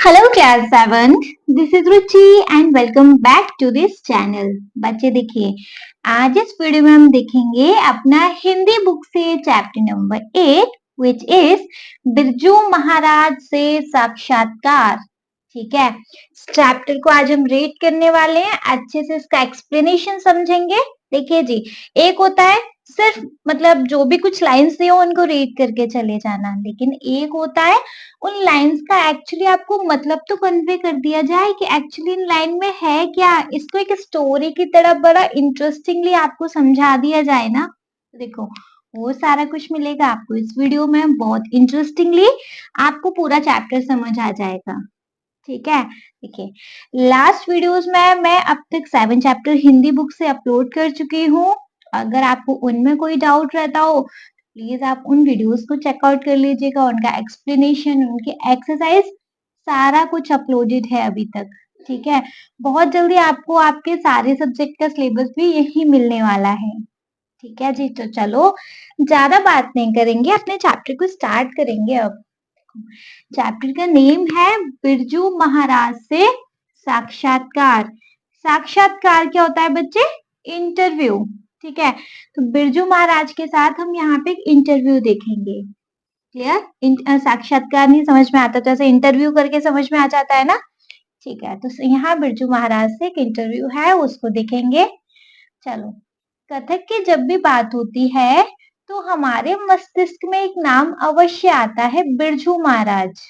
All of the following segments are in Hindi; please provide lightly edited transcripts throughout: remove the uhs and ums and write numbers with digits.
Hello class 7, this is Ruchi and welcome back to this channel. बच्चे देखिए, आज इस वीडियो में हम देखेंगे अपना हिंदी बुक से chapter number 8 which is Birju Maharaj से साक्षात्कार। ठीक है, इस चैप्टर को आज हम रीड करने वाले हैं, अच्छे से इसका एक्सप्लेनेशन समझेंगे। देखिए जी, एक होता है सिर्फ मतलब जो भी कुछ लाइन्स दिए हो उनको रीड करके चले जाना, लेकिन एक होता है उन लाइन्स का एक्चुअली आपको मतलब तो कन्वे कर दिया जाए कि एक्चुअली इन लाइन में है क्या, इसको एक स्टोरी की तरह बड़ा इंटरेस्टिंगली आपको समझा दिया जाए ना। तो देखो, वो सारा कुछ मिलेगा आपको इस वीडियो में, बहुत इंटरेस्टिंगली आपको पूरा चैप्टर समझ आ जाएगा। ठीक है, देखिए लास्ट वीडियोस में मैं अब तक 7 चैप्टर हिंदी बुक से अपलोड कर चुकी हूँ। अगर आपको उनमें कोई डाउट रहता हो प्लीज आप उन वीडियोस को चेकआउट कर लीजिएगा, उनका एक्सप्लेनेशन, उनके एक्सरसाइज सारा कुछ अपलोडेड है अभी तक। ठीक है, बहुत जल्दी आपको आपके सारे सब्जेक्ट का सिलेबस भी यही मिलने वाला है। ठीक है जी, तो चलो ज्यादा बात नहीं करेंगे, अपने चैप्टर को स्टार्ट करेंगे अब। चैप्टर का नेम है बिरजू महाराज से साक्षात्कार। साक्षात्कार क्या होता है बच्चे? इंटरव्यू। ठीक है, तो बिरजू महाराज के साथ हम यहाँ पे एक इंटरव्यू देखेंगे। क्लियर? साक्षात्कार नहीं समझ में आता तो ऐसे इंटरव्यू करके समझ में आ जाता है ना। ठीक है, तो यहाँ बिरजू महाराज से एक इंटरव्यू है, उसको देखेंगे। चलो, कथक की जब भी बात होती है तो हमारे मस्तिष्क में एक नाम अवश्य आता है, बिरजू महाराज।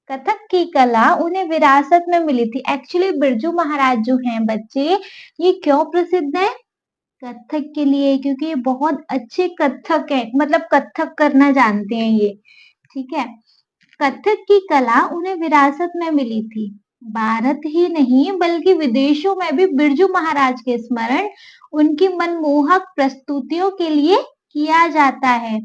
कथक की कला उन्हें विरासत में मिली थी। एक्चुअली बिरजू महाराज जो हैं बच्चे, ये क्यों प्रसिद्ध है? कथक के लिए, क्योंकि ये बहुत अच्छे कथक है, मतलब कथक करना जानते हैं ये। ठीक है, कथक की कला उन्हें विरासत में मिली थी। भारत ही नहीं बल्कि विदेशों में भी बिरजू महाराज के स्मरण उनकी मनमोहक प्रस्तुतियों के लिए किया जाता है।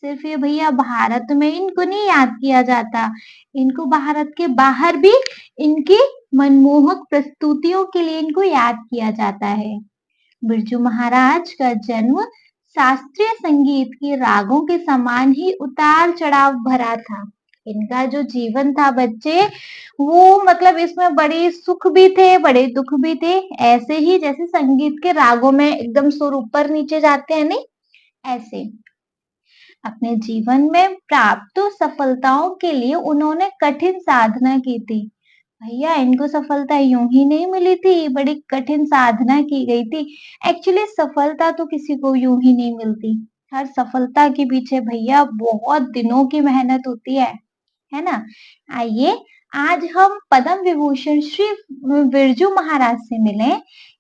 सिर्फ ये भैया भारत में इनको नहीं याद किया जाता, इनको भारत के बाहर भी इनकी मनमोहक प्रस्तुतियों के लिए इनको याद किया जाता है। बिरजू महाराज का जन्म शास्त्रीय संगीत के रागों के समान ही उतार चढ़ाव भरा था। इनका जो जीवन था बच्चे, वो मतलब इसमें बड़े सुख भी थे बड़े दुख भी थे, ऐसे ही जैसे संगीत के रागों में एकदम सुर ऊपर नीचे जाते हैं नहीं, ऐसे। अपने जीवन में प्राप्त सफलताओं के लिए उन्होंने कठिन साधना की थी। भैया इनको सफलता यूं ही नहीं मिली थी, बड़ी कठिन साधना की गई थी। एक्चुअली सफलता तो किसी को यूं ही नहीं मिलती, हर सफलता के पीछे भैया बहुत दिनों की मेहनत होती है ना। आइए आज हम पद्म विभूषण श्री बिरजू महाराज से मिले,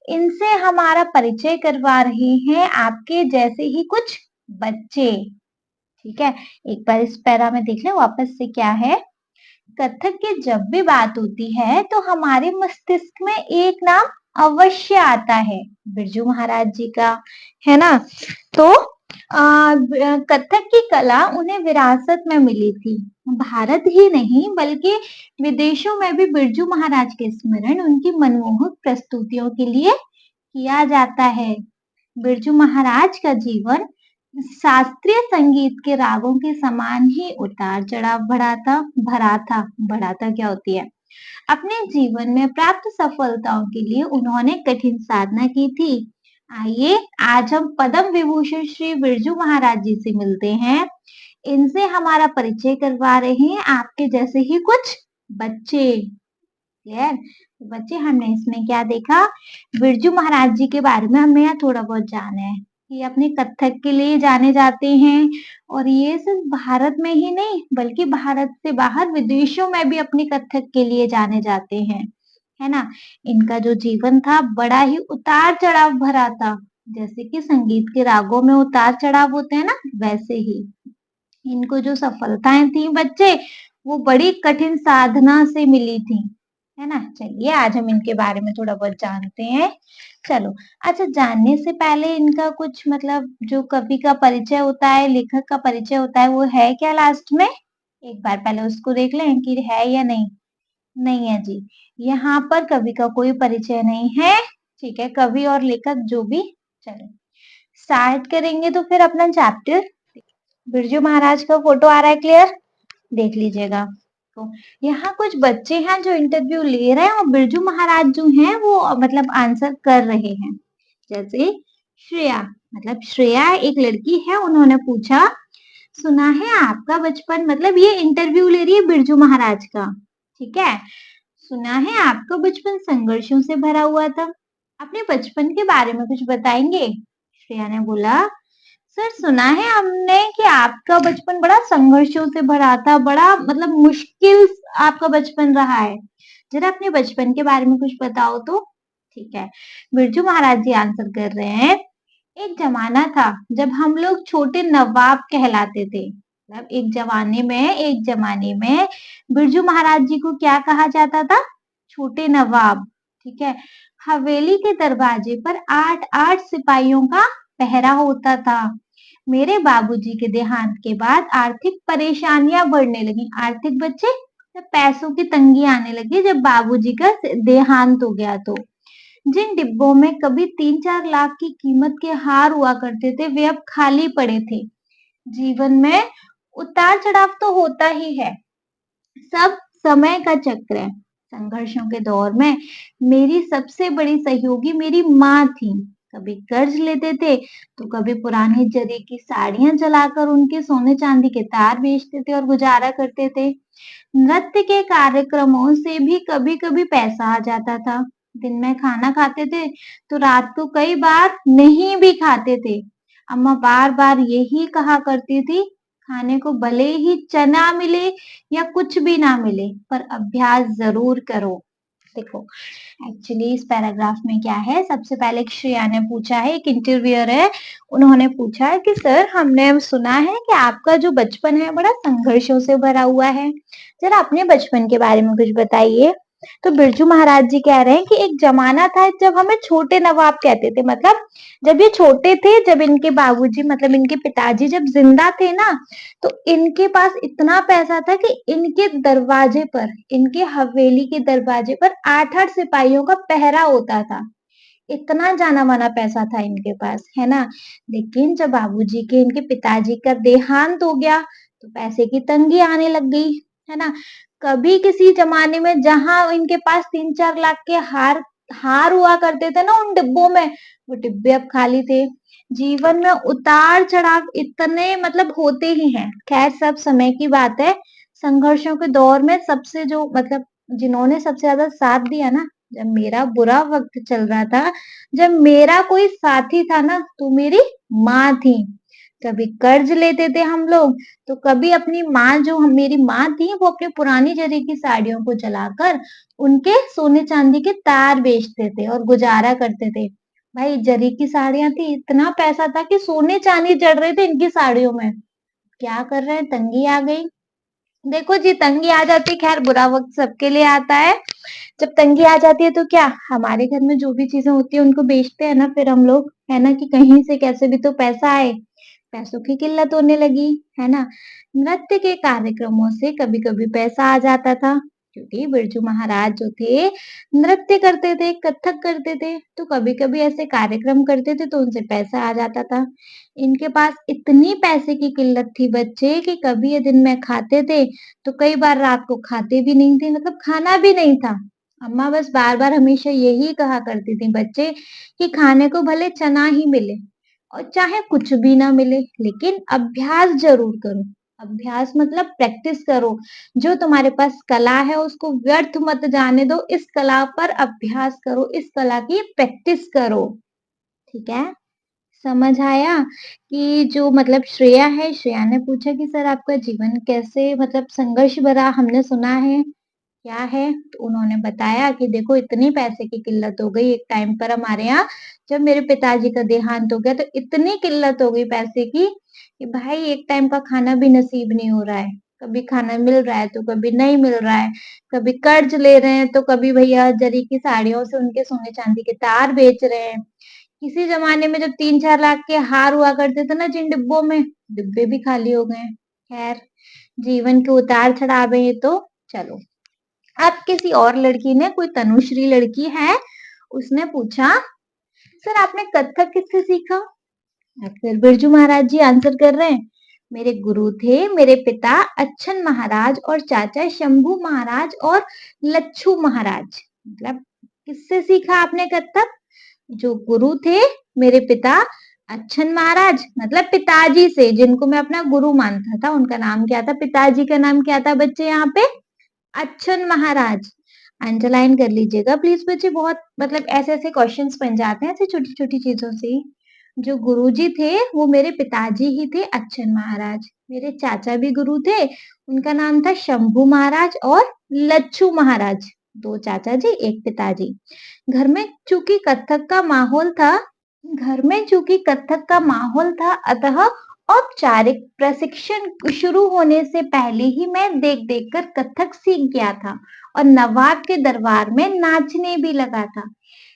इनसे हमारा परिचय करवा रहे हैं आपके जैसे ही कुछ बच्चे। ठीक है, एक बार इस पैरा में देख लें वापस से क्या है। कथक की जब भी बात होती है तो हमारे मस्तिष्क में एक नाम अवश्य आता है, बिरजू महाराज जी का, है ना। तो कथक की कला उन्हें विरासत में मिली थी। भारत ही नहीं बल्कि विदेशों में भी बिरजू महाराज के स्मरण उनकी मनमोहक प्रस्तुतियों के लिए किया जाता है। बिरजू महाराज का जीवन शास्त्रीय संगीत के रागों के समान ही उतार चढ़ाव भरा था क्या होती है? अपने जीवन में प्राप्त सफलताओं के लिए उन्होंने कठिन साधना की थी। आइए आज हम पद्म विभूषण श्री बिरजू महाराज जी से मिलते हैं, इनसे हमारा परिचय करवा रहे हैं आपके जैसे ही कुछ बच्चे। क्लियर? तो बच्चे हमने इसमें क्या देखा, बिरजू महाराज जी के बारे में हमने यहाँ थोड़ा बहुत जाना है। ये अपने कथक के लिए जाने जाते हैं और ये सिर्फ भारत में ही नहीं बल्कि भारत से बाहर विदेशों में भी अपने कथक के लिए जाने जाते हैं, है ना। इनका जो जीवन था बड़ा ही उतार चढ़ाव भरा था, जैसे कि संगीत के रागों में उतार चढ़ाव होते हैं ना, वैसे ही इनको जो सफलताएं थी बच्चे, वो बड़ी कठिन साधना से मिली थी, है ना। चलिए आज हम इनके बारे में थोड़ा बहुत जानते हैं। चलो, अच्छा जानने से पहले इनका कुछ मतलब जो कवि का परिचय होता है, लेखक का परिचय होता है, वो है क्या लास्ट में? एक बार पहले उसको देख लें कि है या नहीं। नहीं है जी, यहाँ पर कवि का कोई परिचय नहीं है। ठीक है, कवि और लेखक जो भी। चलो स्टार्ट करेंगे तो फिर अपना चैप्टर। बिरजू महाराज का फोटो आ रहा है, क्लियर? देख लीजिएगा। तो यहाँ कुछ बच्चे हैं जो इंटरव्यू ले रहे हैं और बिरजू महाराज जो हैं वो मतलब आंसर कर रहे हैं। जैसे श्रेया, मतलब श्रेया एक लड़की है, उन्होंने पूछा, सुना है आपका बचपन, मतलब ये इंटरव्यू ले रही है बिरजू महाराज का, ठीक है। सुना है आपका बचपन संघर्षों से भरा हुआ था, अपने बचपन के बारे में कुछ बताएंगे? श्रेया ने बोला, सर सुना है हमने कि आपका बचपन बड़ा संघर्षों से भरा था, बड़ा मतलब मुश्किल आपका बचपन रहा है, जरा अपने बचपन के बारे में कुछ बताओ तो। ठीक है, बिरजू महाराज जी आंसर कर रहे हैं, एक जमाना था जब हम लोग छोटे नवाब कहलाते थे। मतलब एक जमाने में बिरजू महाराज जी को क्या कहा जाता था? छोटे नवाब। ठीक है, हवेली के दरवाजे पर 8-8 सिपाहियों का पहरा होता था। मेरे बाबूजी के देहांत के बाद आर्थिक परेशानियां बढ़ने लगी। आर्थिक बच्चे, जब पैसों की तंगी आने लगी, जब बाबूजी का देहांत हो गया तो जिन डिब्बों में कभी 3-4 लाख की कीमत के हार हुआ करते थे, वे अब खाली पड़े थे। जीवन में उतार चढ़ाव तो होता ही है, सब समय का चक्र है। संघर्षों के दौर में मेरी सबसे बड़ी सहयोगी मेरी माँ थी। कभी कर्ज लेते थे तो कभी पुरानी जरी की साड़ियां जलाकर उनके सोने चांदी के तार बेचते थे और गुजारा करते थे। नृत्य के कार्यक्रमों से भी कभी कभी पैसा आ जाता था। दिन में खाना खाते थे तो रात को कई बार नहीं भी खाते थे। अम्मा बार बार यही कहा करती थी, खाने को भले ही चना मिले या कुछ भी ना मिले, पर अभ्यास जरूर करो। देखो, एक्चुअली इस पैराग्राफ में क्या है, सबसे पहले श्रेया ने पूछा है, एक इंटरव्यूअर है, उन्होंने पूछा है कि सर हमने सुना है कि आपका जो बचपन है बड़ा संघर्षों से भरा हुआ है, जरा अपने बचपन के बारे में कुछ बताइए। तो बिरजू महाराज जी कह रहे हैं कि एक जमाना था जब हमें छोटे नवाब कहते थे, मतलब जब ये छोटे थे, जब इनके बाबूजी मतलब इनके पिताजी जब जिंदा थे ना, तो इनके पास इतना पैसा था कि इनके दरवाजे पर, इनके हवेली के दरवाजे पर 8-8 सिपाहियों का पहरा होता था। इतना जाना माना पैसा था इनके पास, है ना। लेकिन जब बाबूजी के, इनके पिताजी का देहांत हो गया तो पैसे की तंगी आने लग गई, है ना। कभी किसी जमाने में जहां इनके पास 3-4 लाख के हार हार हुआ करते थे ना उन डिब्बों में, वो डिब्बे अब खाली थे। जीवन में उतार चढ़ाव इतने मतलब होते ही हैं। खैर सब समय की बात है। संघर्षों के दौर में सबसे जो मतलब जिन्होंने सबसे ज्यादा साथ दिया ना, जब मेरा बुरा वक्त चल रहा था, जब मेरा कोई साथी था ना, तो मेरी माँ थी। कभी कर्ज लेते थे हम लोग तो कभी अपनी माँ, जो मेरी माँ थी, वो अपनी पुरानी जरी की साड़ियों को जलाकर उनके सोने चांदी के तार बेचते थे और गुजारा करते थे। भाई जरी की साड़ियां थी, इतना पैसा था कि सोने चांदी जड़ रहे थे इनकी साड़ियों में। क्या कर रहे हैं, तंगी आ गई। देखो जी, तंगी आ जाती, खैर बुरा वक्त सबके लिए आता है। जब तंगी आ जाती है तो क्या, हमारे घर में जो भी चीजें होती है उनको बेचते हैं ना फिर हम लोग, है ना, कि कहीं से कैसे भी तो पैसा आए। पैसों की किल्लत होने लगी, है ना। नृत्य के कार्यक्रमों से कभी कभी पैसा आ जाता था, क्योंकि बिरजू महाराज जो थे नृत्य करते थे, कथक करते थे, तो कभी कभी ऐसे कार्यक्रम करते थे तो उनसे पैसा आ जाता था। इनके पास इतनी पैसे की किल्लत थी बच्चे, कि कभी ये दिन में खाते थे तो कई बार रात को खाते भी नहीं थे, मतलब खाना भी नहीं था। अम्मा बस बार बार हमेशा यही कहा करती थी बच्चे, कि खाने को भले चना ही मिले और चाहे कुछ भी ना मिले, लेकिन अभ्यास जरूर करो। अभ्यास मतलब प्रैक्टिस करो। जो तुम्हारे पास कला है उसको व्यर्थ मत जाने दो, इस कला पर अभ्यास करो, इस कला की प्रैक्टिस करो। ठीक है, समझ आया कि जो मतलब श्रेया है, श्रेया ने पूछा कि सर आपका जीवन कैसे मतलब संघर्ष भरा हमने सुना है, क्या है? तो उन्होंने बताया कि देखो इतनी पैसे की किल्लत हो गई एक टाइम पर हमारे यहाँ, जब मेरे पिताजी का देहांत हो गया तो इतनी किल्लत हो गई पैसे की कि भाई एक टाइम का खाना भी नसीब नहीं हो रहा है। कभी खाना मिल रहा है तो कभी नहीं मिल रहा है, कभी कर्ज ले रहे हैं तो कभी भैया जरी की साड़ियों से उनके सोने चांदी के तार बेच रहे हैं। किसी जमाने में जब 3-4 लाख के हार हुआ करते थे ना जिन डिब्बों में, डिब्बे भी खाली हो गए। खैर, जीवन के उतार चढ़ाव है ये तो। चलो, अब किसी और लड़की ने, कोई तनुश्री लड़की है, उसने पूछा, सर आपने कथक किससे सीखा? फिर बिरजू महाराज जी आंसर कर रहे हैं, मेरे गुरु थे मेरे पिता अच्छन महाराज और चाचा शंभू महाराज और लच्छू महाराज। मतलब किससे सीखा आपने कथक? जो गुरु थे मेरे पिता अच्छन महाराज, मतलब पिताजी से, जिनको मैं अपना गुरु मानता था, उनका नाम क्या था? पिताजी का नाम क्या था बच्चे यहाँ पे? अच्छन महाराज। अंडरलाइन कर लीजिएगा प्लीज बच्चे, बहुत मतलब ऐसे ऐसे क्वेश्चंस बन जाते हैं ऐसे छोटी छोटी चीजों से ही। जो गुरुजी थे वो मेरे पिताजी ही थे, अच्छन महाराज। मेरे चाचा भी गुरु थे, उनका नाम था शंभू महाराज और लच्छू महाराज। दो चाचा जी एक पिताजी। घर में चूंकि कथक का माहौल था घर में चूंकि कथक का माहौल था, अतः औपचारिक प्रशिक्षण शुरू होने से पहले ही मैं देख देख कर कथक सीख गया था और नवाब के दरबार में नाचने भी लगा था।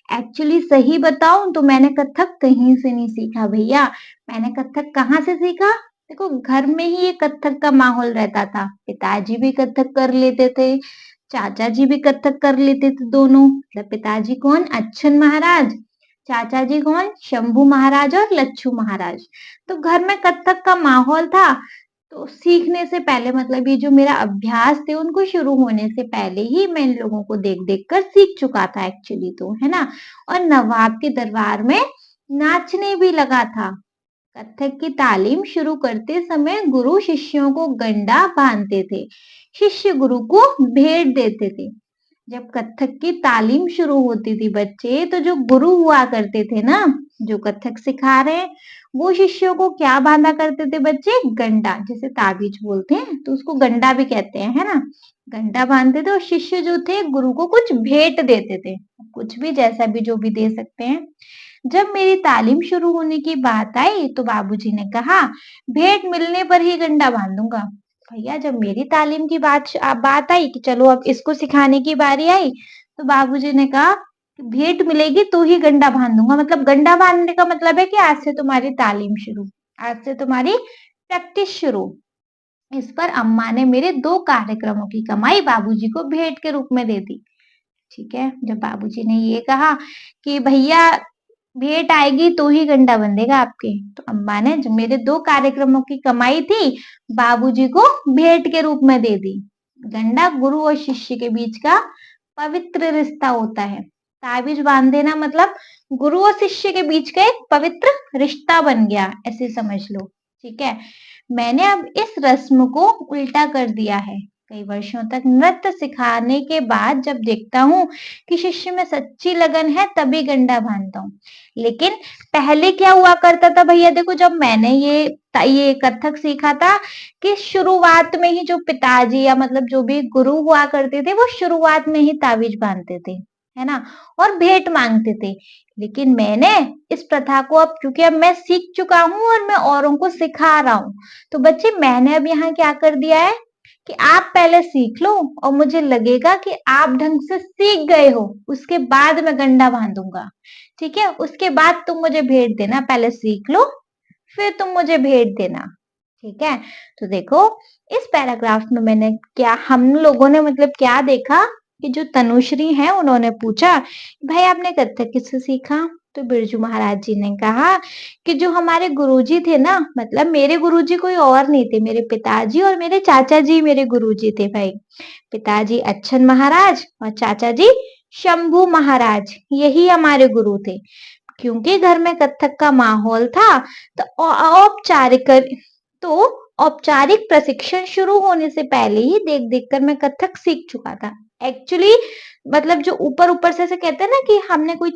एक्चुअली सही बताऊं तो मैंने कथक कहीं से नहीं सीखा भैया। मैंने कथक कहाँ से सीखा? देखो घर में ही ये कथक का माहौल रहता था, पिताजी भी कथक कर लेते थे, चाचा जी भी कथक कर लेते थे दोनों। मतलब पिताजी कौन? अच्छन महाराज। चाचा जी कौन? शंभू महाराज और लच्छू महाराज। तो घर में कथक का माहौल था, तो सीखने से पहले मतलब ये जो मेरा अभ्यास थे उनको शुरू होने से पहले ही मैं इन लोगों को देख देख कर सीख चुका था एक्चुअली तो, है ना। और नवाब के दरबार में नाचने भी लगा था। कथक की तालीम शुरू करते समय गुरु शिष्यों को गंडा बांधते थे, शिष्य गुरु को भेंट देते थे। जब कथक की तालीम शुरू होती थी बच्चे, तो जो गुरु हुआ करते थे ना, जो कथक सिखा रहे हैं, वो शिष्यों को क्या बांधा करते थे बच्चे? गंडा, जैसे ताबीज बोलते हैं तो उसको गंडा भी कहते हैं, है ना। गंडा बांधते थे और शिष्य जो थे गुरु को कुछ भेंट देते थे, कुछ भी जैसा भी जो भी दे सकते हैं। जब मेरी तालीम शुरू होने की बात आई तो बाबूजी ने कहा भेंट मिलने पर ही गंडा बांधूंगा। भैया जब मेरी तालीम की बात आई कि चलो अब इसको सिखाने की बारी आई, तो बाबूजी ने कहा भेंट मिलेगी तो ही गंडा बांधूंगा। मतलब गंडा बांधने का मतलब है कि आज से तुम्हारी तालीम शुरू, आज से तुम्हारी प्रैक्टिस शुरू। इस पर अम्मा ने मेरे 2 कार्यक्रमों की कमाई बाबूजी को भेंट के रूप में दे दी। ठीक है, जब बाबूजी ने ये कहा कि भैया भेंट आएगी तो ही गंडा बंधेगा आपके, तो अम्मा ने जो मेरे 2 कार्यक्रमों की कमाई थी बाबूजी को भेंट के रूप में दे दी। गंडा गुरु और शिष्य के बीच का पवित्र रिश्ता होता है। ताबीज बांध देना मतलब गुरु और शिष्य के बीच का एक पवित्र रिश्ता बन गया, ऐसे समझ लो। ठीक है, मैंने अब इस रस्म को उल्टा कर दिया है। कई वर्षों तक नृत्य सिखाने के बाद जब देखता हूँ कि शिष्य में सच्ची लगन है तभी गंडा बांधता हूँ। लेकिन पहले क्या हुआ करता था भैया, देखो जब मैंने ये कथक सीखा था कि शुरुआत में ही जो पिताजी या मतलब जो भी गुरु हुआ करते थे वो शुरुआत में ही ताबीज बांधते थे, है ना, और भेंट मांगते थे। लेकिन मैंने इस प्रथा को अब क्योंकि अब मैं सीख चुका हूँ और मैं औरों को सिखा रहा हूँ, तो बच्चे मैंने अब यहाँ क्या कर दिया है कि आप पहले सीख लो और मुझे लगेगा कि आप ढंग से सीख गए हो, उसके बाद मैं गंडा बांधूंगा। ठीक है, उसके बाद तुम मुझे भेंट देना, पहले सीख लो फिर तुम मुझे भेंट देना। ठीक है, तो देखो इस पैराग्राफ में मैंने क्या, हम लोगों ने मतलब क्या देखा कि जो तनुश्री है उन्होंने पूछा भाई आपने कथक किससे सीखा? तो बिरजू महाराज जी ने कहा कि जो हमारे गुरुजी थे ना, मतलब मेरे गुरुजी कोई और नहीं थे, मेरे पिताजी और मेरे चाचा जी मेरे गुरुजी थे भाई। पिताजी अच्छन महाराज और चाचा जी शंभू महाराज, यही हमारे गुरु थे। क्योंकि घर में कथक का माहौल था तो तो औपचारिक प्रशिक्षण शुरू होने से पहले ही देख देख कर मैं कथक सीख चुका था। एक्चुअली मतलब जो ऊपर ऊपर से कहते हैं ना कि हमें कोई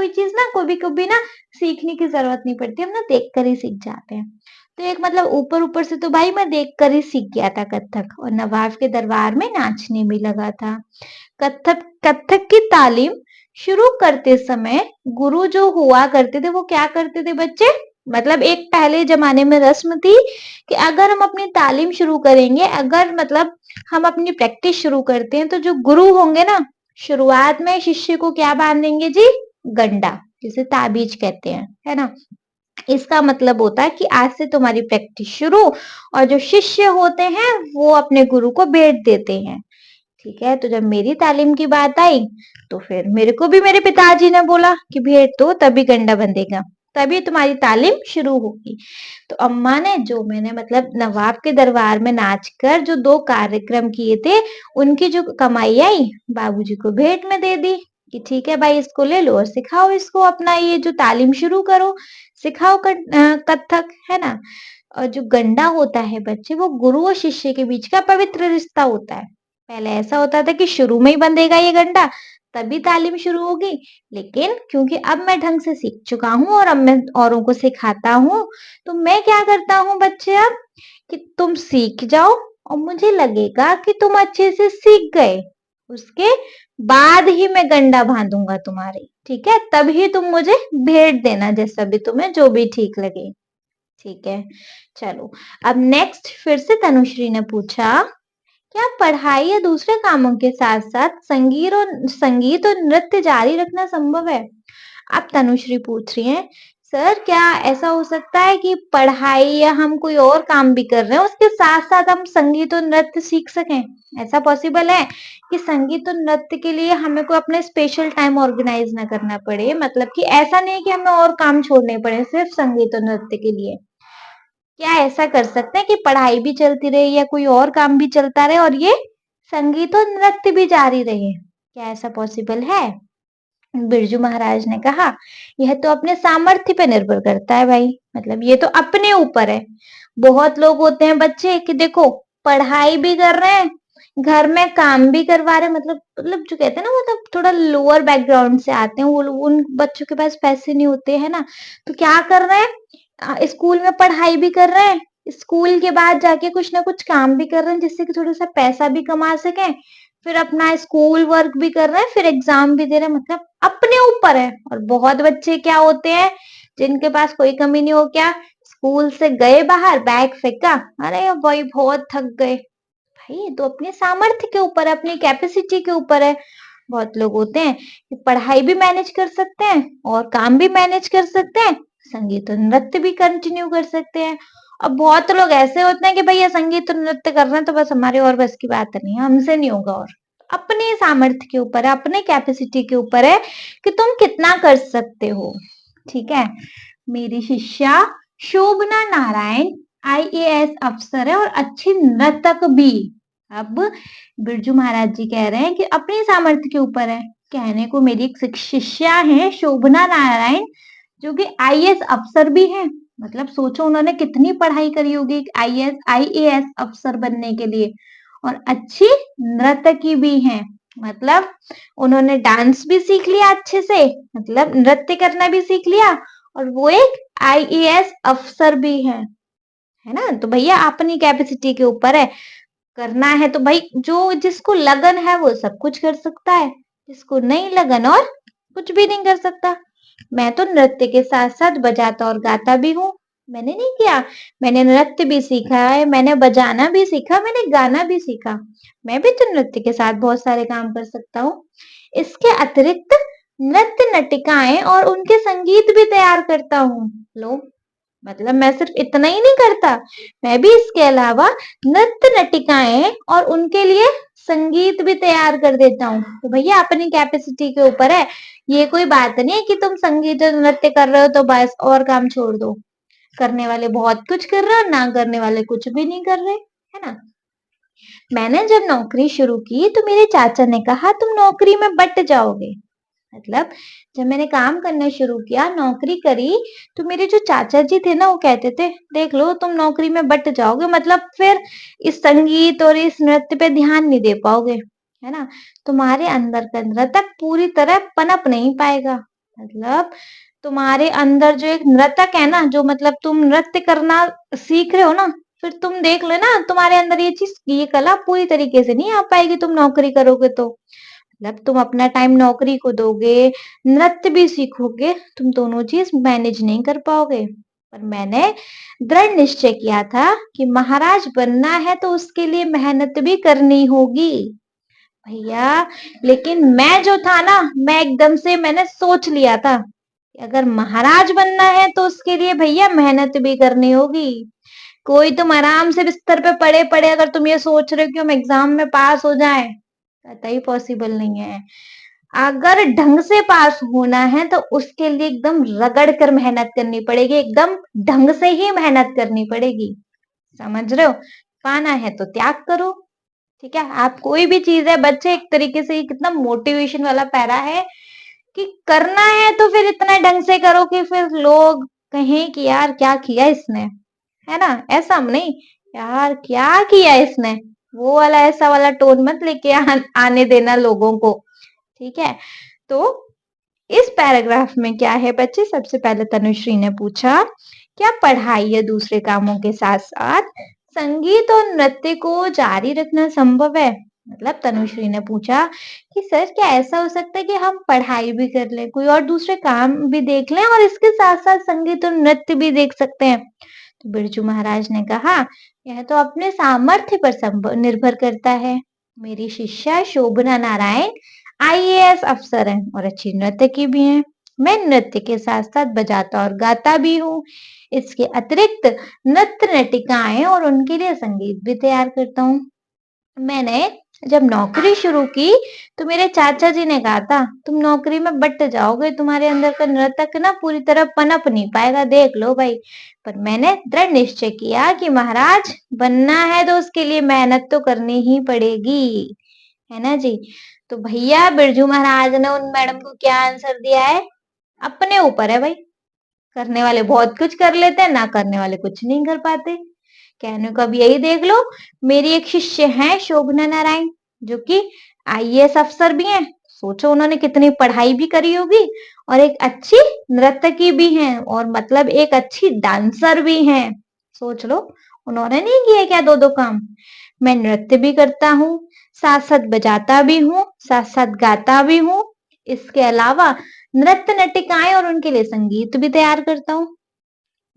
चीज ना कभी कभी ना सीखने की जरूरत नहीं पड़ती, हम ना देख कर ही सीख जाते हैं। तो एक मतलब ऊपर ऊपर से तो भाई मैं देख कर ही सीख गया था कथक, और नवाब के दरबार में नाचने भी लगा था। कथक कथक की तालीम शुरू करते समय गुरु जो हुआ करते थे वो क्या करते थे बच्चे, मतलब एक पहले जमाने में रस्म थी कि अगर हम अपनी तालीम शुरू करेंगे, अगर मतलब हम अपनी प्रैक्टिस शुरू करते हैं, तो जो गुरु होंगे ना शुरुआत में शिष्य को क्या बांधेंगे जी? गंडा, जिसे ताबीज कहते हैं, है ना। इसका मतलब होता है कि आज से तुम्हारी प्रैक्टिस शुरू, और जो शिष्य होते हैं वो अपने गुरु को भेंट देते हैं। ठीक है, तो जब मेरी तालीम की बात आई तो फिर मेरे को भी मेरे पिताजी ने बोला कि भेंट दो तभी गंडा बंधेगा। तभी तुम्हारी तालीम शुरू होगी। तो अम्मा ने जो मैंने मतलब नवाब के दरबार में नाचकर जो 2 कार्यक्रम किए थे, उनकी जो कमाई आई बाबूजी को भेंट में दे दी कि ठीक है भाई इसको ले लो और सिखाओ इसको अपना ये जो तालीम शुरू करो, सिखाओ कत्थक, है ना? और जो गंडा होता है बच्चे वो गुरु और शिष्य के बीच का पवित्र रिश्ता होता है। पहले ऐसा होता था कि शुरू में ही बंधेगा ये गंडा, तभी तालीम शुरू होगी। लेकिन क्योंकि अब मैं ढंग से सीख चुका हूँ और अब मैं औरों को सिखाता हूँ, तो मैं क्या करता हूँ बच्चे अब कि तुम सीख जाओ और मुझे लगेगा कि तुम अच्छे से सीख गए। उसके बाद ही मैं गंडा बांधूंगा तुम्हारे, ठीक है? तभी तुम मुझे भेंट देना जैसा भी तुम्हें जो भी ठीक लगे। ठीक है, चलो। अब नेक्स्ट फिर से तनुश्री ने पूछा, क्या पढ़ाई या दूसरे कामों के साथ-साथ संगीत और नृत्य जारी रखना संभव है? अब तनुश्री पूछ रही हैं, सर क्या ऐसा हो सकता है कि पढ़ाई या हम कोई और काम भी कर रहे हैं, उसके साथ-साथ हम संगीत और नृत्य सीख सकें? ऐसा पॉसिबल है कि संगीत और नृत्य के लिए हमें कोई अपना स्पेशल टाइम ऑर्गेनाइज ना करना पड़े? मतलब कि ऐसा नहीं कि हमें और काम छोड़ने पड़े सिर्फ संगीत और नृत्य के लिए। क्या ऐसा कर सकते हैं कि पढ़ाई भी चलती रहे या कोई और काम भी चलता रहे और ये संगीत और नृत्य भी जारी रहे? क्या ऐसा पॉसिबल है? बिरजू महाराज ने कहा, यह तो अपने सामर्थ्य पे निर्भर करता है भाई। मतलब ये तो अपने ऊपर है। बहुत लोग होते हैं बच्चे कि देखो पढ़ाई भी कर रहे हैं, घर में काम भी करवा रहे हैं, मतलब जो कहते हैं ना मतलब थोड़ा लोअर बैकग्राउंड से आते हैं, वो उन बच्चों के पास पैसे नहीं होते हैं ना, तो क्या कर रहे हैं, स्कूल में पढ़ाई भी कर रहे हैं, स्कूल के बाद जाके कुछ ना कुछ काम भी कर रहे हैं जिससे कि थोड़ा सा पैसा भी कमा सके, फिर अपना स्कूल वर्क भी कर रहे हैं, फिर एग्जाम भी दे रहे हैं, मतलब अपने ऊपर है। और बहुत बच्चे क्या होते हैं जिनके पास कोई कमी नहीं हो, क्या स्कूल से गए बाहर बैग फेंका, अरे भाई बहुत थक गए। भाई ये तो अपने सामर्थ्य के ऊपर है, अपनी कैपेसिटी के ऊपर है। बहुत लोग होते हैं कि पढ़ाई भी मैनेज कर सकते हैं और काम भी मैनेज कर सकते हैं, संगीत और नृत्य भी कंटिन्यू कर सकते हैं। अब बहुत लोग ऐसे होते हैं कि भैया संगीत और नृत्य कर रहे हैं तो बस हमारे और बस की बात नहीं है, हमसे नहीं होगा। और अपने सामर्थ्य के ऊपर है, अपने कैपेसिटी के ऊपर है कि तुम कितना कर सकते हो। ठीक है, मेरी शिष्या शोभना नारायण आईएएस अफसर है और अच्छी नर्तक भी। अब बिरजू महाराज जी कह रहे हैं कि अपने सामर्थ्य के ऊपर है। कहने को मेरी एक शिष्या है शोभना नारायण जो कि आईएएस अफसर भी हैं। मतलब सोचो उन्होंने कितनी पढ़ाई करी होगी आईएएस आईएएस अफसर बनने के लिए, और अच्छी नर्तकी भी हैं। मतलब उन्होंने डांस भी सीख लिया अच्छे से, मतलब नृत्य करना भी सीख लिया, और वो एक आईएएस अफसर भी है ना? तो भैया अपनी कैपेसिटी के ऊपर है। करना है तो भाई जो जिसको लगन है वो सब कुछ कर सकता है, जिसको नहीं लगन और कुछ भी नहीं कर सकता। मैं तो नृत्य के साथ-साथ बजाता और गाता भी हूँ। मैंने नहीं किया, मैंने नृत्य भी सीखा है, मैंने बजाना भी सीखा, मैंने गाना भी सीखा। मैं भी तो नृत्य के साथ बहुत सारे काम कर सकता हूँ। इसके अतिरिक्त नृत्य नटिकाएँ और उनके संगीत भी तैयार करता हूँ। लो, मतलब मैं सिर्फ इतना ही नहीं करता, मैं भी इसके अलावा नृत्य नटिकाएँ और उनके लिए संगीत भी तैयार कर देता हूँ। तो भैया अपनी कैपेसिटी के ऊपर है। ये कोई बात नहीं है कि तुम संगीत और नृत्य कर रहे हो तो बस और काम छोड़ दो। करने वाले बहुत कुछ कर रहे हैं, ना करने वाले कुछ भी नहीं कर रहे, है ना? मैंने जब नौकरी शुरू की तो मेरे चाचा ने कहा तुम नौकरी में बँट जाओगे। मतलब जब मैंने काम करना शुरू किया, नौकरी करी, तो मेरे जो चाचा जी थे ना वो कहते थे देख लो तुम नौकरी में बँट जाओगे, मतलब फिर इस संगीत और इस नृत्य पे ध्यान नहीं दे पाओगे, है ना? तुम्हारे अंदर का नृतक पूरी तरह पनप नहीं पाएगा। मतलब तुम्हारे अंदर जो एक नृतक है ना, जो मतलब तुम नृत्य करना सीख रहे हो ना, फिर तुम देख लेना तुम्हारे अंदर ये चीज़ ये कला पूरी तरीके से नहीं आ पाएगी तुम नौकरी करोगे तो। मतलब तुम अपना टाइम नौकरी को दोगे, नृत्य भी सीखोगे, तुम दोनों चीज़ मैनेज नहीं कर पाओगे। पर मैंने दृढ़ निश्चय किया था कि महाराज बनना है तो उसके लिए मेहनत भी करनी होगी। भैया लेकिन मैं जो था ना, मैं एकदम से मैंने सोच लिया था कि अगर महाराज बनना है तो उसके लिए भैया मेहनत भी करनी होगी। कोई तुम आराम से बिस्तर पे पड़े-पड़े अगर तुम ये सोच रहे हो कि हम एग्ज़ाम में पास हो जाएँ, कतई पॉसिबल नहीं है। अगर ढंग से पास होना है तो उसके लिए एकदम रगड़ कर मेहनत करनी पड़ेगी, एकदम ढंग से ही मेहनत करनी पड़ेगी। समझ रहे हो? पाना है तो त्याग करो। ठीक है? आप कोई भी चीज़ है बच्चे, एक तरीके से ये कितना मोटिवेशन वाला पैरा है कि करना है तो फिर इतना ढंग से करो कि फिर लोग कहें कि यार क्या किया इसने, है ना? ऐसा नहीं, यार क्या किया इसने, वो वाला ऐसा वाला टोन मत लेके आने देना लोगों को। ठीक है? तो इस पैराग्राफ में क्या है बच्चे, सबसे पहले तनुश्री ने पूछा क्या पढ़ाई या दूसरे कामों के साथ साथ संगीत और नृत्य को जारी रखना संभव है। मतलब तनुश्री ने पूछा कि सर क्या ऐसा हो सकता है कि हम पढ़ाई भी कर लें, कोई और दूसरे काम भी देख लें और इसके साथ साथ संगीत और नृत्य भी देख सकते हैं। तो बिरजू महाराज ने कहा यह तो अपने सामर्थ्य पर निर्भर करता है। मेरी शिष्या शोभना नारायण आईएएस अफसर हैं और अच्छी नर्तकी भी हैं। मैं नृत्य के साथ साथ बजाता और गाता भी हूँ। इसके अतिरिक्त नृत्य नटिकाएं और उनके लिए संगीत भी तैयार करता हूँ। मैंने जब नौकरी शुरू की तो मेरे चाचा जी ने कहा था तुम नौकरी में बट जाओगे, तुम्हारे अंदर का नृतक ना पूरी तरह पनप नहीं पाएगा, देख लो भाई। पर मैंने दृढ़ निश्चय किया कि महाराज बनना है तो उसके लिए मेहनत तो करनी ही पड़ेगी, है ना जी। तो भैया बिरजू महाराज ने उन मैडम को क्या आंसर दिया है, अपने ऊपर है भाई। करने वाले बहुत कुछ कर लेते हैं, ना करने वाले कुछ नहीं कर पाते। कहने को अब यही देख लो, मेरी एक शिष्य है शोभना नारायण जो कि आईएएस अफसर भी हैं। सोचो उन्होंने कितनी पढ़ाई भी करी होगी और एक अच्छी नर्तकी भी हैं और मतलब एक अच्छी डांसर भी हैं। सोच लो उन्होंने नहीं किए क्या दो दो काम। मैं नृत्य भी करता हूँ, साथ साथ बजाता भी हूँ, साथ साथ गाता भी हूँ। इसके अलावा नृत्य नटिकाएं और उनके लिए संगीत भी तैयार करता हूँ।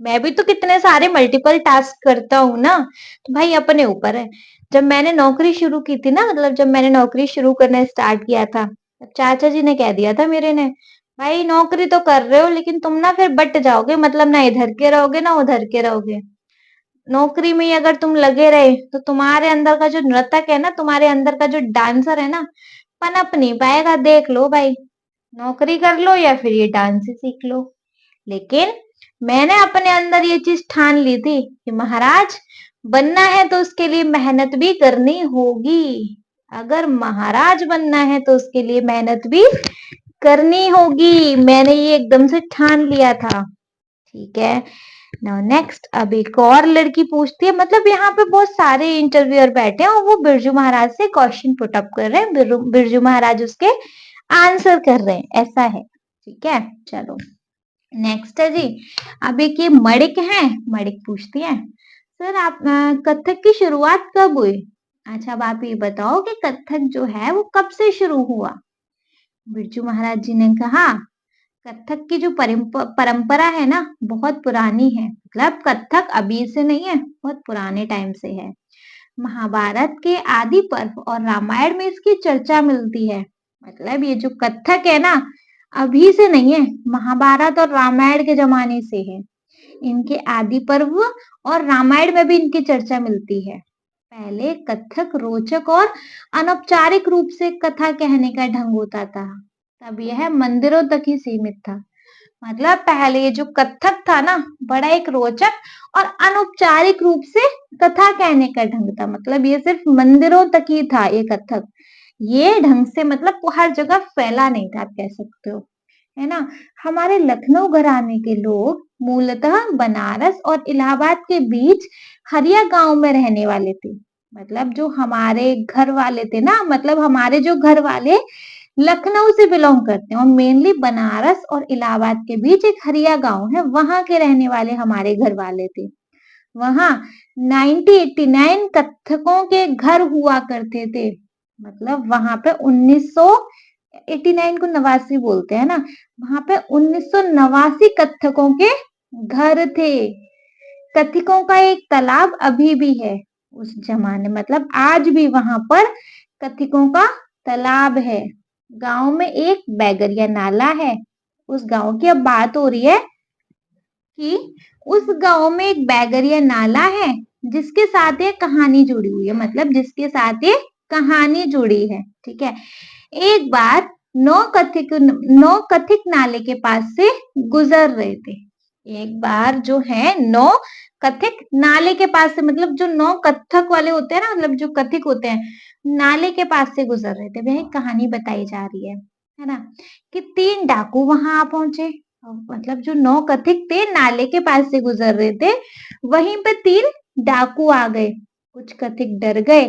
मैं भी तो कितने सारे मल्टीपल टास्क करता हूँ ना। तो भाई अपने ऊपर है। जब मैंने नौकरी शुरू की थी ना, मतलब जब मैंने नौकरी शुरू करना स्टार्ट किया था, तब चाचा जी ने कह दिया था मेरे ने, भाई नौकरी तो कर रहे हो लेकिन तुम ना फिर बट जाओगे, मतलब ना इधर के रहोगे ना उधर के रहोगे। नौकरी में ही अगर तुम लगे रहे तो तुम्हारे अंदर का जो नृतक है ना, तुम्हारे अंदर का जो डांसर है ना, पनप नहीं पाएगा, देख लो भाई। नौकरी कर लो या फिर ये डांस ही सीख लो। लेकिन मैंने अपने अंदर ये चीज ठान ली थी कि महाराज बनना है तो उसके लिए मेहनत भी करनी होगी। अगर महाराज बनना है तो उसके लिए मेहनत भी करनी होगी। मैंने ये एकदम से ठान लिया था। ठीक है। नाउ नेक्स्ट, अब एक और लड़की पूछती है, मतलब यहाँ पे बहुत सारे इंटरव्यूअर बैठे हैं और वो बिरजू महाराज से क्वेश्चन पुट अप कर रहे हैं, बिरजू महाराज उसके आंसर कर रहे हैं, ऐसा है। ठीक है, चलो नेक्स्ट है जी। अब एक ये मणिक है, मणिक पूछती है सर आप कथक की शुरुआत कब हुई। अच्छा अब आप ये बताओ कि कथक जो है वो कब से शुरू हुआ। बिरजू महाराज जी ने कहा कथक की जो परंपरा है ना बहुत पुरानी है, मतलब कथक अभी से नहीं है, बहुत पुराने टाइम से है। महाभारत के आदि पर्व और रामायण में इसकी चर्चा मिलती है। मतलब ये जो कथक है ना अभी से नहीं है, महाभारत और रामायण के जमाने से है। इनके आदि पर्व और रामायण में भी इनकी चर्चा मिलती है। पहले कथक रोचक और अनौपचारिक रूप से कथा कहने का ढंग होता था, तब यह मंदिरों तक ही सीमित था। मतलब पहले ये जो कथक था ना बड़ा एक रोचक और अनौपचारिक रूप से कथा कहने का ढंग था, मतलब ये सिर्फ मंदिरों तक ही था ये कथक। ये ढंग से मतलब वो हर जगह फैला नहीं था, आप कह सकते हो, है ना। हमारे लखनऊ घराने के लोग मूलतः बनारस और इलाहाबाद के बीच हरिया गांव में रहने वाले थे। मतलब जो हमारे घर वाले थे ना, मतलब हमारे जो घर वाले लखनऊ से बिलोंग करते हैं और मेनली बनारस और इलाहाबाद के बीच एक हरिया गांव है, वहां के रहने वाले हमारे घर वाले थे। वहां 1989 कथकों के घर हुआ करते थे। मतलब वहां पे 1989 को नवासी बोलते हैं ना, वहां पे 1989 कथकों के घर थे। कथिकों का एक तालाब अभी भी है उस जमाने, मतलब आज भी वहां पर कथिकों का तालाब है। गांव में एक बैगरिया नाला है। उस गांव की अब बात हो रही है कि उस गांव में एक बैगरिया नाला है जिसके साथ ये कहानी जुड़ी हुई है, मतलब जिसके साथ ये कहानी जुड़ी है। ठीक है। एक बार नौ कथिक नाले के पास से गुजर रहे थे। एक बार जो है नौ कथिक नाले के पास से, मतलब जो नौ कत्थक वाले होते हैं ना, मतलब जो कथिक होते हैं, नाले के पास से गुजर रहे थे। वह कहानी बताई जा रही है ना, कि 3 डाकू वहां आ पहुंचे। मतलब जो 9 कथिक थे नाले के पास से गुजर रहे थे, वहीं पे 3 डाकू आ गए। कुछ कथिक डर गए,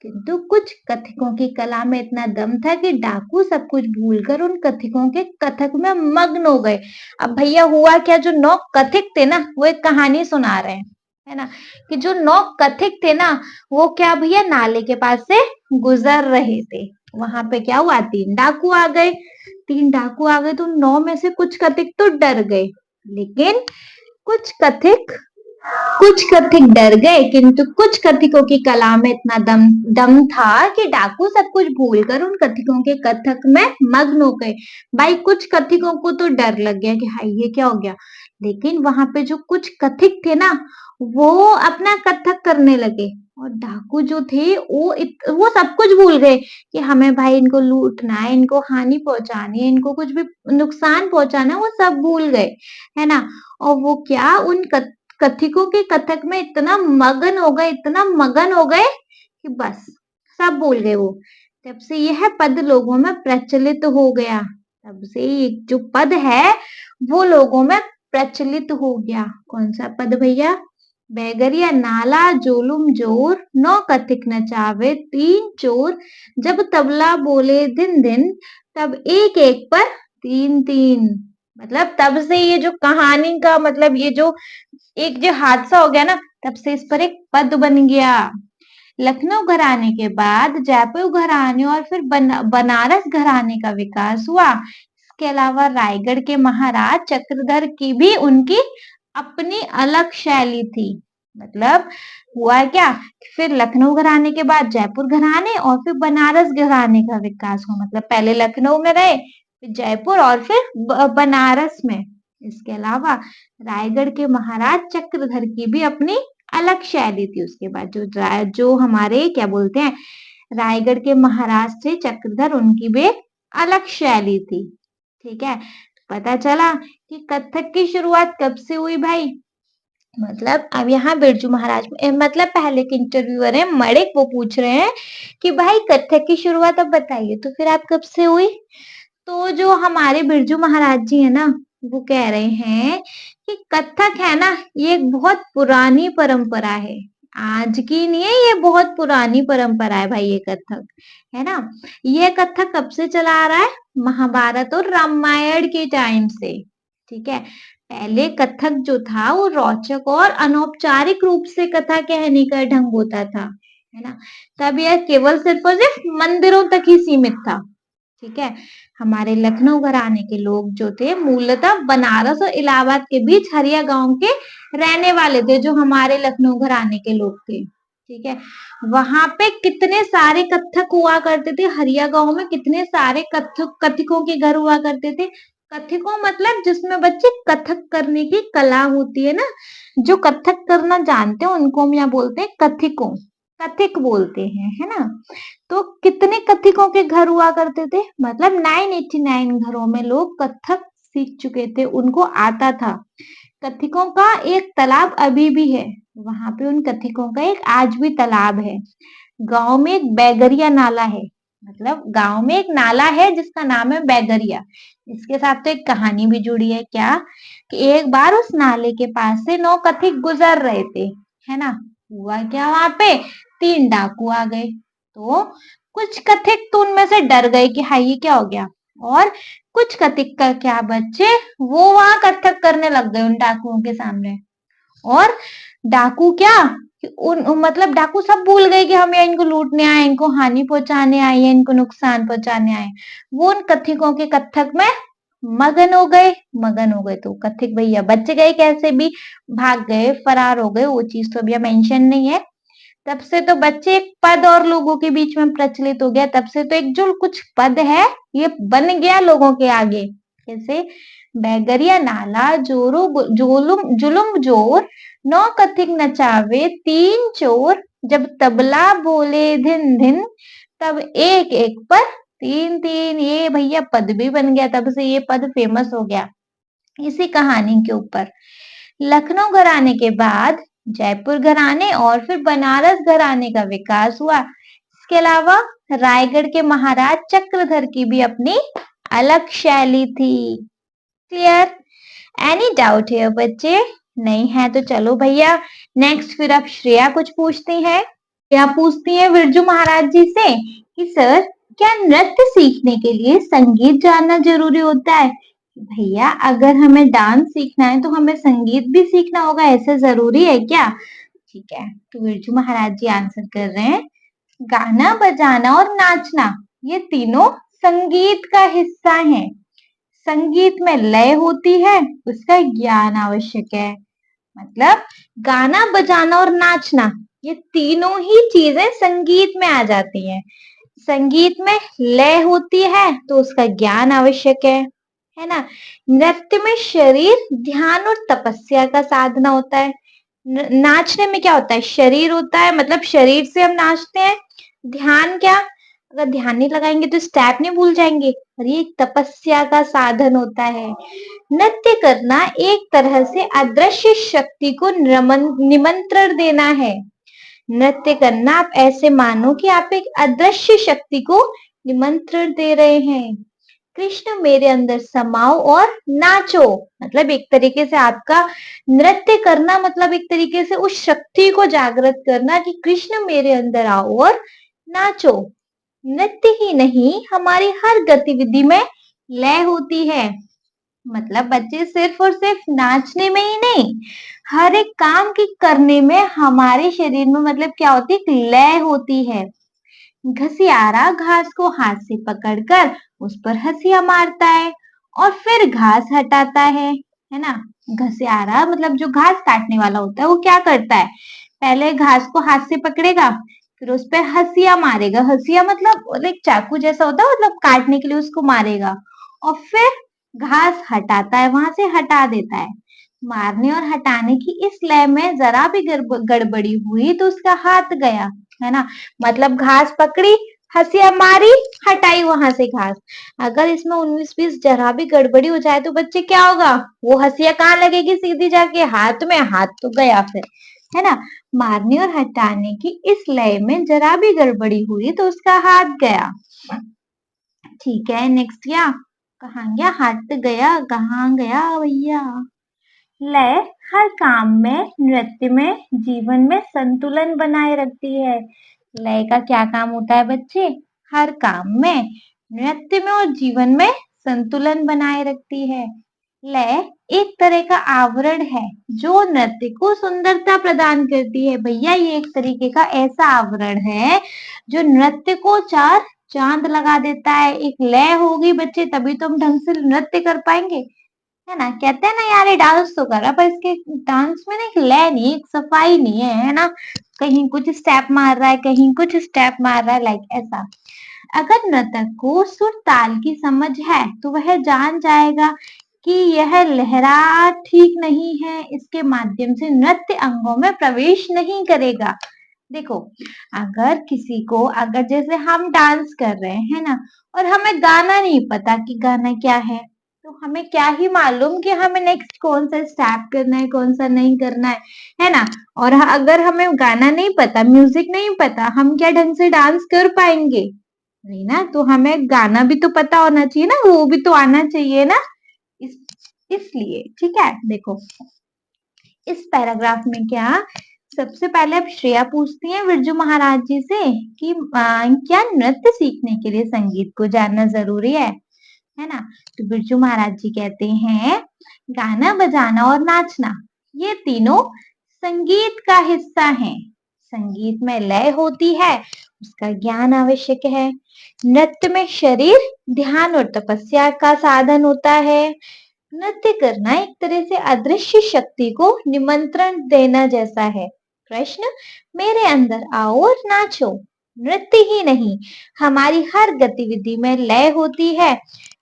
किंतु कुछ कथिकों की कला में इतना दम था कि डाकू सब कुछ भूलकर उन कथिकों के कथक में मग्न हो गए। अब भैया हुआ क्या, जो 9 कथिक थे ना, वो एक कहानी सुना रहे हैं, है ना, कि जो 9 कथिक थे ना, वो क्या भैया नाले के पास से गुजर रहे थे। वहां पे क्या हुआ, 3 डाकू आ गए। 3 डाकू आ गए तो 9 में से कुछ कथिक तो डर गए, लेकिन कुछ कथिक कुछ कथिक डर गए, किंतु कुछ कथिकों की कला में इतना दम दम था कि डाकू सब कुछ भूलकर उन कथिकों के कथक में मग्न हो गए। भाई कुछ कथिकों को तो डर लग गया कि हाय ये क्या हो गया, लेकिन वहां पे जो कुछ कथिक थे ना, वो अपना कथक करने लगे। और डाकू जो थे वो सब कुछ भूल गए कि हमें भाई इनको लूटना है, इनको हानि पहुंचानी है, इनको कुछ भी नुकसान पहुंचाना है, वो सब भूल गए, है ना। और वो क्या, उन कथिकों के कथक में इतना मगन हो गए कि बस सब भूल गए वो। तब से यह पद लोगों में प्रचलित हो गया। तब से ये जो पद है वो लोगों में प्रचलित हो गया। कौन सा पद भैया, बैगरिया नाला जोलुम जोर, 9 कथिक नचावे 3 चोर, जब तबला बोले दिन दिन, तब एक एक पर 3 3। मतलब तब से ये जो कहानी का मतलब, ये जो एक जो हादसा हो गया ना, तब से इस पर एक पद बन गया। लखनऊ घराने के बाद जयपुर घराने और फिर बनारस घराने का विकास हुआ। इसके अलावा रायगढ़ के महाराज चक्रधर की भी उनकी अपनी अलग शैली थी। मतलब हुआ क्या, फिर लखनऊ घराने के बाद जयपुर घराने और फिर बनारस घराने का विकास हुआ। मतलब पहले लखनऊ में रहे, फिर जयपुर और फिर बनारस में। इसके अलावा रायगढ़ के महाराज चक्रधर की भी अपनी अलग शैली थी। उसके बाद जो हमारे क्या बोलते हैं, रायगढ़ के महाराज थे चक्रधर, उनकी भी अलग शैली थी। ठीक है, पता चला कि कथक की शुरुआत कब से हुई भाई। मतलब अब यहाँ बिरजू महाराज मतलब पहले के इंटरव्यूअर है मणिक, वो पूछ रहे हैं कि भाई कथक की शुरुआत अब बताइए, तो फिर आप कब से हुई। तो जो हमारे बिरजू महाराज जी है ना, वो कह रहे हैं कि कथक है ना, ये एक बहुत पुरानी परंपरा है, आज की नहीं है, ये बहुत पुरानी परंपरा है भाई ये कथक, है ना। ये कथक कब से चला आ रहा है, महाभारत और रामायण के टाइम से। ठीक है, पहले कथक जो था वो रोचक और अनौपचारिक रूप से कथा कहने का ढंग होता था, है ना। तब यह केवल सिर्फ और सिर्फ मंदिरों तक ही सीमित था। ठीक है, हमारे लखनऊ घराने के लोग जो थे मूलतः बनारस और इलाहाबाद के बीच हरिया गांव के रहने वाले थे, जो हमारे लखनऊ घराने के लोग थे। ठीक है, वहां पे कितने सारे कथक हुआ करते थे, हरिया गांव में कितने सारे कथकों के घर हुआ करते थे। कथकों मतलब जिसमें बच्चे कथक करने की कला होती है ना, जो कथक करना जानते हैं उनको हम यहाँ बोलते हैं कथिकों, कथिक बोलते हैं, है ना। तो कितने कथिकों के घर हुआ करते थे, मतलब 989 घरों में लोग कथक सीख चुके थे, उनको आता था। कथिकों का एक तालाब अभी भी है, वहां पे उन कथिकों का एक आज भी तालाब है। गांव में एक बैगरिया नाला है, मतलब गांव में एक नाला है जिसका नाम है बैगरिया। इसके साथ तो एक कहानी भी जुड़ी है, क्या कि एक बार उस नाले के पास से 9 कथिक गुजर रहे थे, है ना। हुआ क्या, वहां पे 3 डाकू आ गए। तो कुछ कथिक तो उनमें से डर गए कि हाय ये क्या हो गया, और कुछ कथिक का क्या बच्चे, वो वहां कथक करने लग गए उन डाकुओं के सामने। और डाकू क्या कि मतलब डाकू सब भूल गए कि हम यहाँ इनको लूटने आए, इनको हानि पहुंचाने आए हैं, इनको नुकसान पहुंचाने आए। वो उन कथिकों के कथक में मगन हो गए तो कथिक भैया बच गए, कैसे भी भाग गए, फरार हो गए, वो चीज तो अभी मेंशन नहीं है। तब से तो बच्चे एक पद और लोगों के बीच में प्रचलित हो गया, तब से तो एक जो कुछ पद है ये बन गया लोगों के आगे। जैसे बैगरिया नाला जोरो जोलुम जुलुम जोर, 9 कथिक नचावे 3 चोर, जब तबला बोले धिन धिन, तब एक एक पर तीन तीन ये भैया पद भी बन गया, तब से ये पद फेमस हो गया इसी कहानी के ऊपर। लखनऊ घराने के बाद जयपुर घराने और फिर बनारस घराने का विकास हुआ। इसके अलावा रायगढ़ के महाराज चक्रधर की भी अपनी अलग शैली थी। क्लियर? एनी डाउट है बच्चे? नहीं है तो चलो भैया नेक्स्ट फिर अब श्रेया कुछ पूछती है। क्या पूछती है बिरजू महाराज जी से कि सर क्या नृत्य सीखने के लिए संगीत जानना जरूरी होता है? भैया अगर हमें डांस सीखना है तो हमें संगीत भी सीखना होगा, ऐसा जरूरी है क्या? ठीक है, तो बिरजू महाराज जी आंसर कर रहे हैं, गाना बजाना और नाचना ये तीनों संगीत का हिस्सा है। संगीत में लय होती है, उसका ज्ञान आवश्यक है। मतलब गाना बजाना और नाचना ये तीनों ही चीजें संगीत में आ जाती हैं। संगीत में लय होती है तो उसका ज्ञान आवश्यक है ना। नृत्य में शरीर ध्यान और तपस्या का साधना होता है। नाचने में क्या होता है, शरीर होता है, मतलब शरीर से हम नाचते हैं। ध्यान क्या, अगर ध्यान नहीं लगाएंगे तो स्टेप नहीं भूल जाएंगे, और ये तपस्या का साधन होता है। नृत्य करना एक तरह से अदृश्य शक्ति को निमंत्रण देना है। नृत्य करना आप ऐसे मानो कि आप एक अदृश्य शक्ति को निमंत्रण दे रहे हैं। कृष्ण मेरे अंदर समाओ और नाचो, मतलब एक तरीके से आपका नृत्य करना मतलब एक तरीके से उस शक्ति को जागृत करना कि कृष्ण मेरे अंदर आओ और नाचो। नृत्य ही नहीं हमारी हर गतिविधि में लय होती है। मतलब बच्चे सिर्फ और सिर्फ नाचने में ही नहीं, हर एक काम की करने में हमारे शरीर में मतलब क्या होती है, लय होती है। घसियारा घास को हाथ से पकड़कर उस पर हंसिया मारता है और फिर घास हटाता है ना। घसियारा मतलब जो घास काटने वाला होता है वो क्या करता है, पहले घास को हाथ से पकड़ेगा, फिर उस पर हंसिया मारेगा। हंसिया मतलब एक चाकू जैसा होता है, मतलब काटने के लिए उसको मारेगा, और फिर घास हटाता है, वहां से हटा देता है। मारने और हटाने की इस लय में जरा भी गड़बड़ी हुई तो उसका हाथ गया, है ना। मतलब घास पकड़ी, हंसिया मारी, हटाई वहां से घास। अगर इसमें 19-20 जरा भी गड़बड़ी हो जाए तो बच्चे क्या होगा, वो हंसिया कहाँ लगेगी, सीधी जाके हाथ में, हाथ तो गया फिर, है ना। मारने और हटाने की इस लय में जरा भी गड़बड़ी हुई तो उसका हाथ गया। ठीक है, नेक्स्ट क्या, कहाँ गया हाथ गया, कहाँ गया भैया। लय हर काम में, नृत्य में, जीवन में संतुलन बनाए रखती है। लय का क्या काम होता है बच्चे, हर काम में, नृत्य में और जीवन में संतुलन बनाए रखती है। लय एक तरह का आवरण है जो नृत्य को सुंदरता प्रदान करती है। भैया ये एक तरीके का ऐसा आवरण है जो नृत्य को चार चांद लगा देता है। एक लय होगी बच्चे तभी तो हम ढंग से नृत्य कर पाएंगे, है ना। कहते हैं ना यार ये डांस तो कर रहा, पर इसके डांस में ना एक लय नहीं, एक सफाई नहीं है ना। कहीं कुछ स्टेप मार रहा है, कहीं कुछ स्टेप मार रहा है, लाइक ऐसा। अगर नर्तक को सुर ताल की समझ है तो वह जान जाएगा कि यह लहरा ठीक नहीं है, इसके माध्यम से नृत्य अंगों में प्रवेश नहीं करेगा। देखो अगर किसी को, अगर जैसे हम डांस कर रहे हैं ना, और हमें गाना नहीं पता कि गाना क्या है, तो हमें क्या ही मालूम कि हमें नेक्स्ट कौन सा स्टेप करना है, कौन सा नहीं करना है ना। और अगर हमें गाना नहीं पता, म्यूजिक नहीं पता, हम क्या ढंग से डांस कर पाएंगे, नहीं ना। तो हमें गाना भी तो पता होना चाहिए ना, वो भी तो आना चाहिए ना। इस इसलिए ठीक है। देखो इस पैराग्राफ में क्या, सबसे पहले अब श्रेया पूछती है बिरजू महाराज जी से कि क्या नृत्य सीखने के लिए संगीत को जानना जरूरी है ना। तो बिरजू महाराज जी कहते हैं, गाना बजाना और नाचना ये तीनों संगीत का हिस्सा हैं। संगीत में लय होती है, उसका ज्ञान आवश्यक है। नृत्य में शरीर ध्यान और तपस्या का साधन होता है। नृत्य करना एक तरह से अदृश्य शक्ति को निमंत्रण देना जैसा है। प्रश्न, मेरे अंदर आओ और नाचो। नृत्य ही नहीं हमारी हर गतिविधि में लय होती है।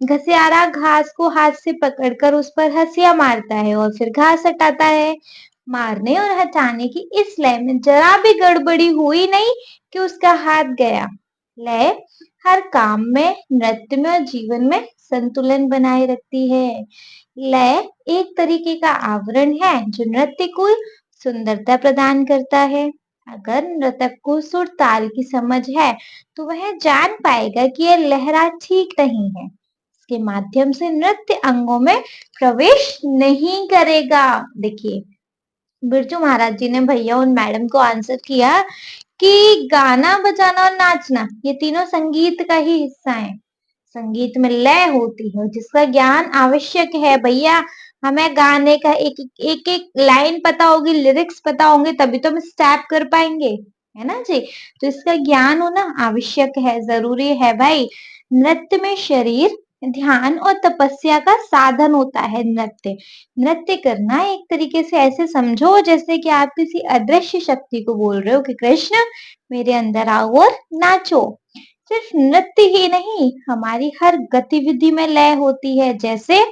घसियारा घास को हाथ से पकड़कर उस पर हंसिया मारता है और फिर घास हटाता है। मारने और हटाने की इस लय में जरा भी गड़बड़ी हुई नहीं कि उसका हाथ गया। लय हर काम में, नृत्य में और जीवन में संतुलन बनाए रखती है। लय एक तरीके का आवरण है जो नृत्य को सुंदरता प्रदान करता है। अगर नृतक को सुर ताल की समझ है, तो वह जान पाएगा कि यह लहरा ठीक नहीं है। इसके माध्यम से नृत्य अंगों में प्रवेश नहीं करेगा। देखिए, बिरजू महाराज जी ने भैया उन मैडम को आंसर किया कि गाना बजाना और नाचना ये तीनों संगीत का ही हिस्सा है। संगीत में लय होती है जिसका ज्ञान आवश्यक है भैया। हमें गाने का एक एक लाइन पता होगी, लिरिक्स पता होंगे, तभी तो हम स्टेप कर पाएंगे, है ना जी। तो इसका ज्ञान होना आवश्यक है, जरूरी है भाई। नृत्य में शरीर, ध्यान और तपस्या का साधन होता है। नृत्य नृत्य करना एक तरीके से ऐसे समझो जैसे कि आप किसी अदृश्य शक्ति को बोल रहे हो कि कृष्ण मेरे अंदर आओ और नाचो। सिर्फ नृत्य ही नहीं, हमारी हर गतिविधि में लय होती है। जैसे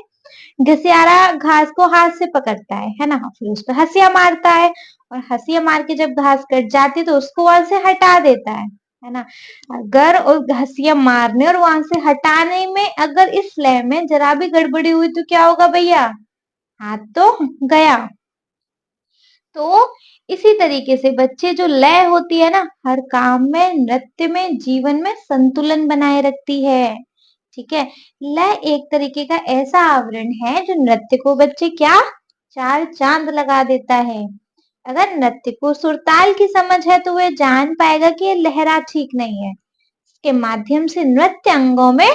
घसियारा घास को हाथ से पकड़ता है ना, फिर उस पर हंसिया मारता है, और हंसिया मार के जब घास कट जाती है तो उसको वहां से हटा देता है ना। अगर और हंसिया मारने और वहां से हटाने में अगर इस लय में जरा भी गड़बड़ी हुई तो क्या होगा भैया? हाथ तो गया। तो इसी तरीके से बच्चे जो लय होती है ना, हर काम में, नृत्य में, जीवन में संतुलन बनाए रखती है। ठीक है। लय एक तरीके का ऐसा आवरण है जो नृत्य को बच्चे क्या चार चांद लगा देता है। अगर नृत्य को सुरताल की समझ है तो वह जान पाएगा कि ये लहरा ठीक नहीं है। इसके माध्यम से नृत्य अंगों में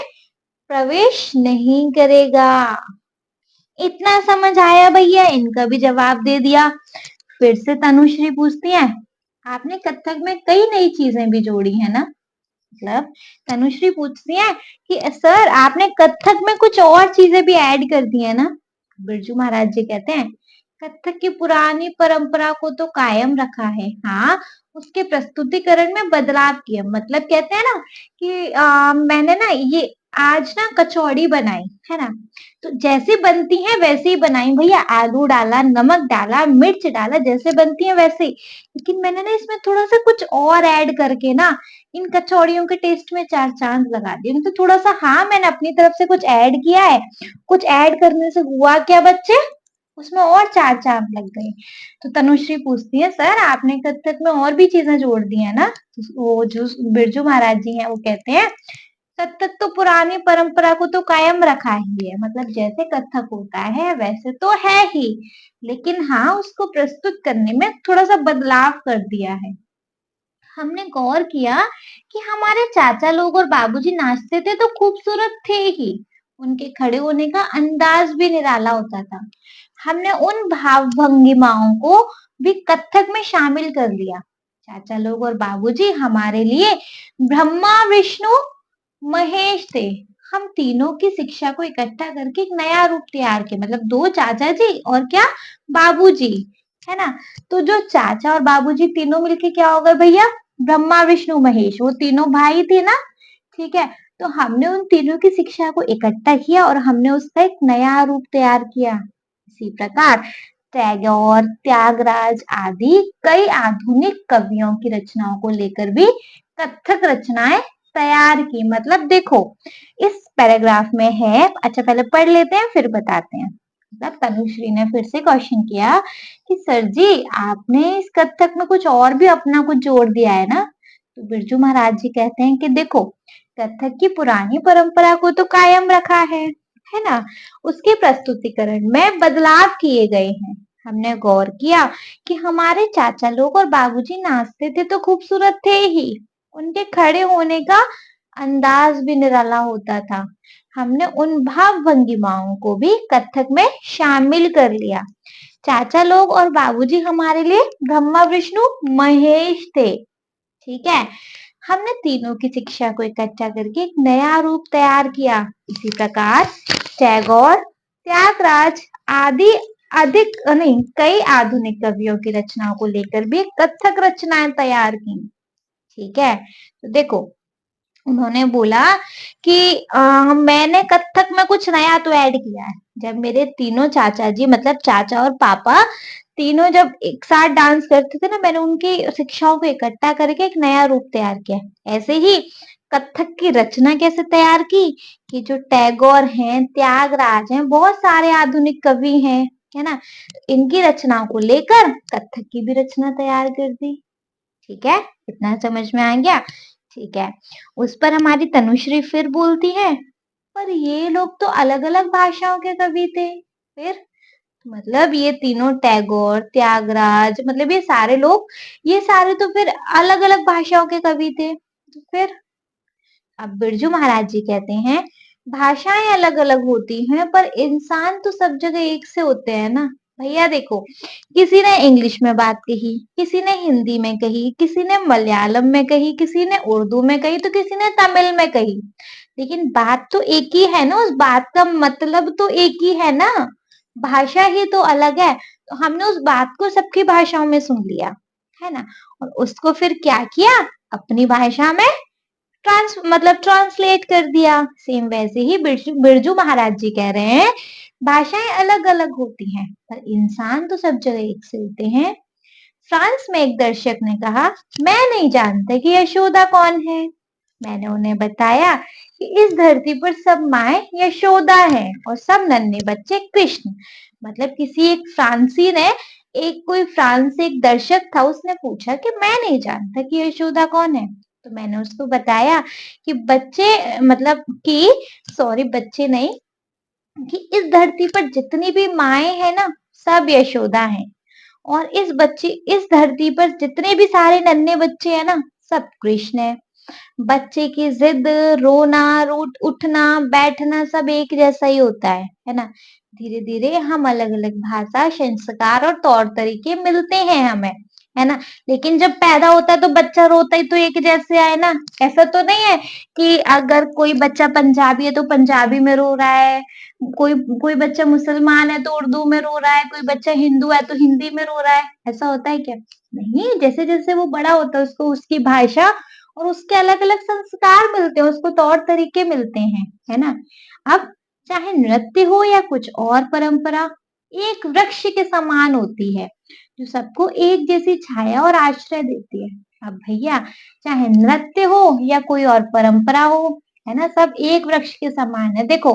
प्रवेश नहीं करेगा। इतना समझ आया भैया? इनका भी जवाब दे दिया। फिर से तनुश्री पूछती है, आपने कथक में कई नई चीजें भी जोड़ी है ना? मतलब तनुश्री पूछती है कि सर आपने कथक में कुछ और चीजें भी ऐड कर दी है ना? बिरजू महाराज जी कहते हैं, कथक की पुरानी परंपरा को तो कायम रखा है, हाँ उसके प्रस्तुतिकरण में बदलाव किया। मतलब कहते हैं ना कि मैंने ना ये आज ना कचौड़ी बनाई है ना, तो जैसे बनती है वैसे ही बनाई भैया। आलू डाला, नमक डाला, मिर्च डाला, जैसे बनती है वैसे ही। लेकिन मैंने ना इसमें थोड़ा सा कुछ और ऐड करके ना इन कचौड़ियों के टेस्ट में चार चांद लगा दिए। तो थोड़ा सा हाँ मैंने अपनी तरफ से कुछ ऐड किया है। कुछ ऐड करने से हुआ क्या बच्चे? उसमें और चार चांद लग गए। तो तनुश्री पूछती है, सर आपने कथक में और भी चीजें जोड़ दी है ना? तो वो जो बिरजू महाराज जी हैं वो कहते हैं, कथक तो पुरानी परंपरा को तो कायम रखा ही है। मतलब जैसे कथक होता है वैसे तो है ही, लेकिन हाँ उसको प्रस्तुत करने में थोड़ा सा बदलाव कर दिया है। हमने गौर किया कि हमारे चाचा लोग और बाबूजी नाचते थे तो खूबसूरत थे ही, उनके खड़े होने का अंदाज भी निराला होता था। हमने उन भाव भंगिमाओं को भी कथक में शामिल कर लिया। चाचा लोग और बाबूजी हमारे लिए ब्रह्मा विष्णु महेश थे। हम तीनों की शिक्षा को इकट्ठा करके एक नया रूप तैयार किया। मतलब दो चाचा जी और क्या बाबूजी, है ना। तो जो चाचा और बाबूजी तीनों मिलके क्या हो गए भैया? ब्रह्मा विष्णु महेश, वो तीनों भाई थे ना। ठीक है। तो हमने उन तीनों की शिक्षा को इकट्ठा किया और हमने उसका एक नया रूप तैयार किया। इसी प्रकार टैगोर, त्यागराज आदि कई आधुनिक कवियों की रचनाओं को लेकर भी कथक रचनाएं तैयार की। मतलब देखो इस पैराग्राफ में है, अच्छा पहले पढ़ लेते हैं फिर बताते हैं। मतलब तनुश्री ने फिर से क्वेश्चन किया कि सर जी आपने इस कथक में कुछ और भी अपना कुछ जोड़ दिया है ना? तो बिरजू महाराज जी कहते हैं कि देखो कथक की पुरानी परंपरा को तो कायम रखा है ना, उसके प्रस्तुतिकरण में बदलाव किए गए हैं। हमने गौर किया कि हमारे चाचा लोग और बाबूजी नाचते थे तो खूबसूरत थे ही, उनके खड़े होने का अंदाज भी निराला होता था। हमने उन भाव भंगिमाओं को भी कथक में शामिल कर लिया। चाचा लोग और बाबूजी हमारे लिए ब्रह्मा विष्णु महेश थे। ठीक है। हमने तीनों की शिक्षा को इकट्ठा करके एक नया रूप तैयार किया। इसी प्रकार टैगोर, त्यागराज आदि अधिक नहीं कई आधुनिक कवियों की रचनाओं को लेकर भी कथक रचनाएं तैयार की। ठीक है। तो देखो उन्होंने बोला कि मैंने कथक में कुछ नया तो ऐड किया है। जब मेरे तीनों चाचा जी मतलब चाचा और पापा तीनों जब एक साथ डांस करते थे ना, मैंने उनकी शिक्षाओं को इकट्ठा करके एक नया रूप तैयार किया। ऐसे ही कथक की रचना कैसे तैयार की कि जो टैगोर हैं, त्यागराज हैं, बहुत सारे आधुनिक कवि हैं, है ना? इनकी रचनाओं को लेकर कथक की भी रचना तैयार कर दी। ठीक है, इतना समझ में आ गया? ठीक है। उस पर हमारी तनुश्री फिर बोलती है, पर ये लोग तो अलग-अलग भाषाओं के कवि थे। फिर मतलब ये तीनों टैगोर, त्यागराज मतलब ये सारे लोग, ये सारे तो फिर अलग-अलग भाषाओं के कवि थे। तो फिर अब बिरजू महाराज जी कहते हैं, भाषाएं अलग-अलग होती हैं पर इंसान तो सब जगह एक से होते हैं ना। भैया देखो, किसी ने इंग्लिश में बात कही, किसी ने हिंदी में कही, किसी ने मलयालम में कही, किसी ने उर्दू में कही, तो किसी ने तमिल में कही। लेकिन बात तो एक ही है ना, उस बात का मतलब तो एक ही है ना। भाषा ही तो अलग है। तो हमने उस बात को सबकी भाषाओं में सुन लिया, है ना? और उसको फिर क्या किया? अपनी भाषा में ट्रांसलेट कर दिया। सेम वैसे ही बिरजू बिरजू महाराज जी कह रहे हैं, भाषाएं अलग अलग होती हैं पर इंसान तो सब जगह एक से होते हैं। फ्रांस में एक दर्शक ने कहा, मैं नहीं जानता कि यशोदा कौन है। मैंने उन्हें बताया कि इस धरती पर सब माए यशोदा है और सब नन्हे बच्चे कृष्ण। मतलब किसी एक फ्रांसी ने, एक कोई फ्रांस से एक दर्शक था, उसने पूछा कि मैं नहीं जानता कि यशोदा कौन है। तो मैंने उसको बताया कि बच्चे मतलब कि सॉरी बच्चे नहीं, कि इस धरती पर जितनी भी माएँ हैं ना, सब यशोदा हैं। और इस धरती पर जितने भी सारे नन्हे बच्चे हैं ना, सब कृष्ण हैं। बच्चे की जिद, रोना, रूठ उठना, बैठना सब एक जैसा ही होता है ना? धीरे-धीरे हम अलग-अलग भाषा, संस्कार और तौर तरीके मिलते हैं हमें, है ना? लेकिन जब पैदा होता है तो बच्चा रोता ही तो एक जैसे है ना? ऐसा तो नहीं है कि अगर कोई बच्चा पंजाबी है तो पंजाबी में रो रहा है, कोई कोई बच्चा मुसलमान है तो उर्दू में रो रहा है, कोई बच्चा हिंदू है तो हिंदी में रो रहा है, ऐसा होता है क्या? नहीं, जैसे-जैसे वो बड़ा होता है उसको उसकी भाषा और उसके अलग-अलग संस्कार मिलते हैं, उसको तौर-तरीके मिलते हैं, है ना? अब चाहे नृत्य हो या कुछ और परंपरा, एक वृक्ष के समान होती है, जो सबको एक जैसी छाया और आश्रय देती है। अब भैया, चाहे नृत्य हो या कोई और परंपरा हो, है ना? सब एक वृक्ष के समान है। देखो,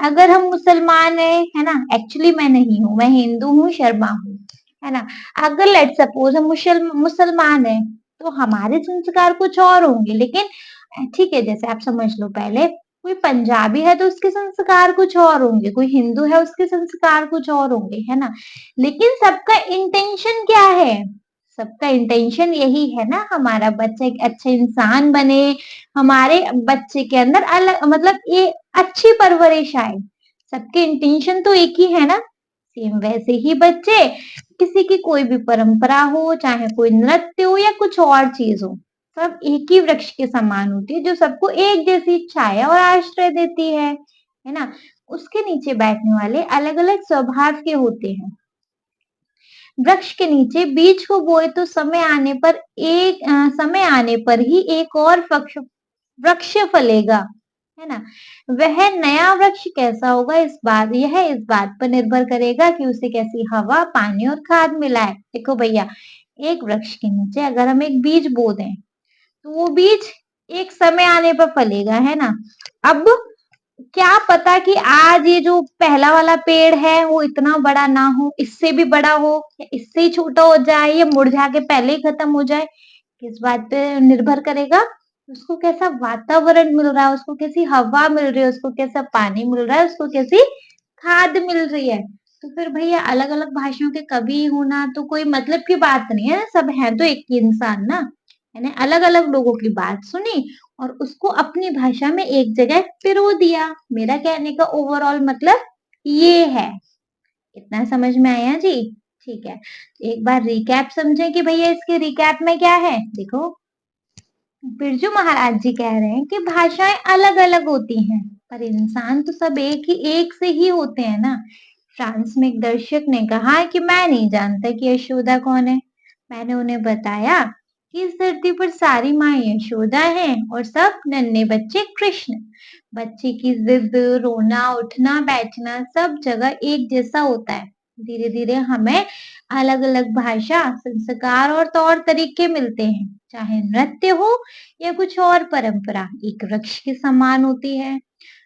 अगर हम मुसलमान हैं, है ना? एक्चुअली मैं नहीं हूँ, मैं हिंदू हूँ, शर्मा हूँ, है ना? अगर लेट्स सपोज़ हम मुसलमान हैं, तो हमारे संस्कार कुछ और होंगे लेकिन ठीक है जैसे आप समझ लो पहले कोई पंजाबी है तो उसके संस्कार कुछ और होंगे, कोई हिंदू है उसके संस्कार कुछ और होंगे, है ना? लेकिन सबका इंटेंशन क्या है? सबका इंटेंशन यही है ना हमारा बच्चा एक अच्छा इंसान बने, हमारे बच्चे के अंदर अलग मतलब ये अच्छी परवरिश आए। सबके इंटेंशन तो एक ही है ना? सेम वैसे ही बच्चे किसी की कोई भी परंपरा हो, चाहे कोई नृत्य हो या कुछ और चीज़ हो, सब एक ही वृक्ष के समान होती है जो सबको एक जैसी छाया और आश्रय देती है ना? उसके नीचे बैठने वाले अलग-अलग स्वभाव के होते हैं। वृक्ष के नीचे बीज को बोए तो समय आने पर ही एक और वृक्ष वृक्ष फलेगा, है ना? वह नया वृक्ष कैसा होगा इस बात पर निर्भर करेगा कि उसे कैसी हवा, पानी और खाद मिला है। देखो भैया, एक वृक्ष के नीचे अगर हम एक बीज बो दें, तो वो बीज एक समय आने पर फलेगा, है ना? अब क्या पता कि आज ये जो पहला वाला पेड़ है वो इतना बड़ा ना हो, इससे भी बड़ा हो या इससे ही छोटा हो जाए या मुरझा के पहले ही खत्म हो जाए। किस बात पे निर्भर करेगा? उसको कैसा वातावरण मिल रहा है, उसको कैसी हवा मिल रही है, उसको कैसा पानी मिल रहा है, उसको कैसी खाद मिल रही है। तो फिर भैया अलग-अलग भाषाओं के कवि होना तो कोई मतलब की बात नहीं है, सब हैं तो एक ही इंसान ना। मैंने अलग-अलग लोगों की बात सुनी और उसको अपनी भाषा में एक जगह पिरो दिया। मेरा कहने का ओवरऑल मतलब ये है। इतना समझ में आया जी? ठीक है। एक बार रिकैप समझें कि भैया इसके रिकैप में क्या है? देखो, बिरजू महाराज जी कह रहे हैं कि भाषाएं अलग-अलग होती हैं, पर इंसान तो सब एक से ही होते हैं ना। फ्रांस में एक दर्शक ने कहा कि मैं नहीं जानता कि यशोदा कौन है। मैंने उन्हें बताया कि इस धरती पर सारी माँ यशोदा हैं और सब नन्हे बच्चे कृष्ण। बच्चे की जिद, रोना, उठना, बैठना सब जगह एक जैसा होता है। धीरे धीरे हमें अलग अलग भाषा, संस्कार और तौर तरीके मिलते हैं, चाहे नृत्य हो या कुछ और परंपरा एक वृक्ष के समान होती है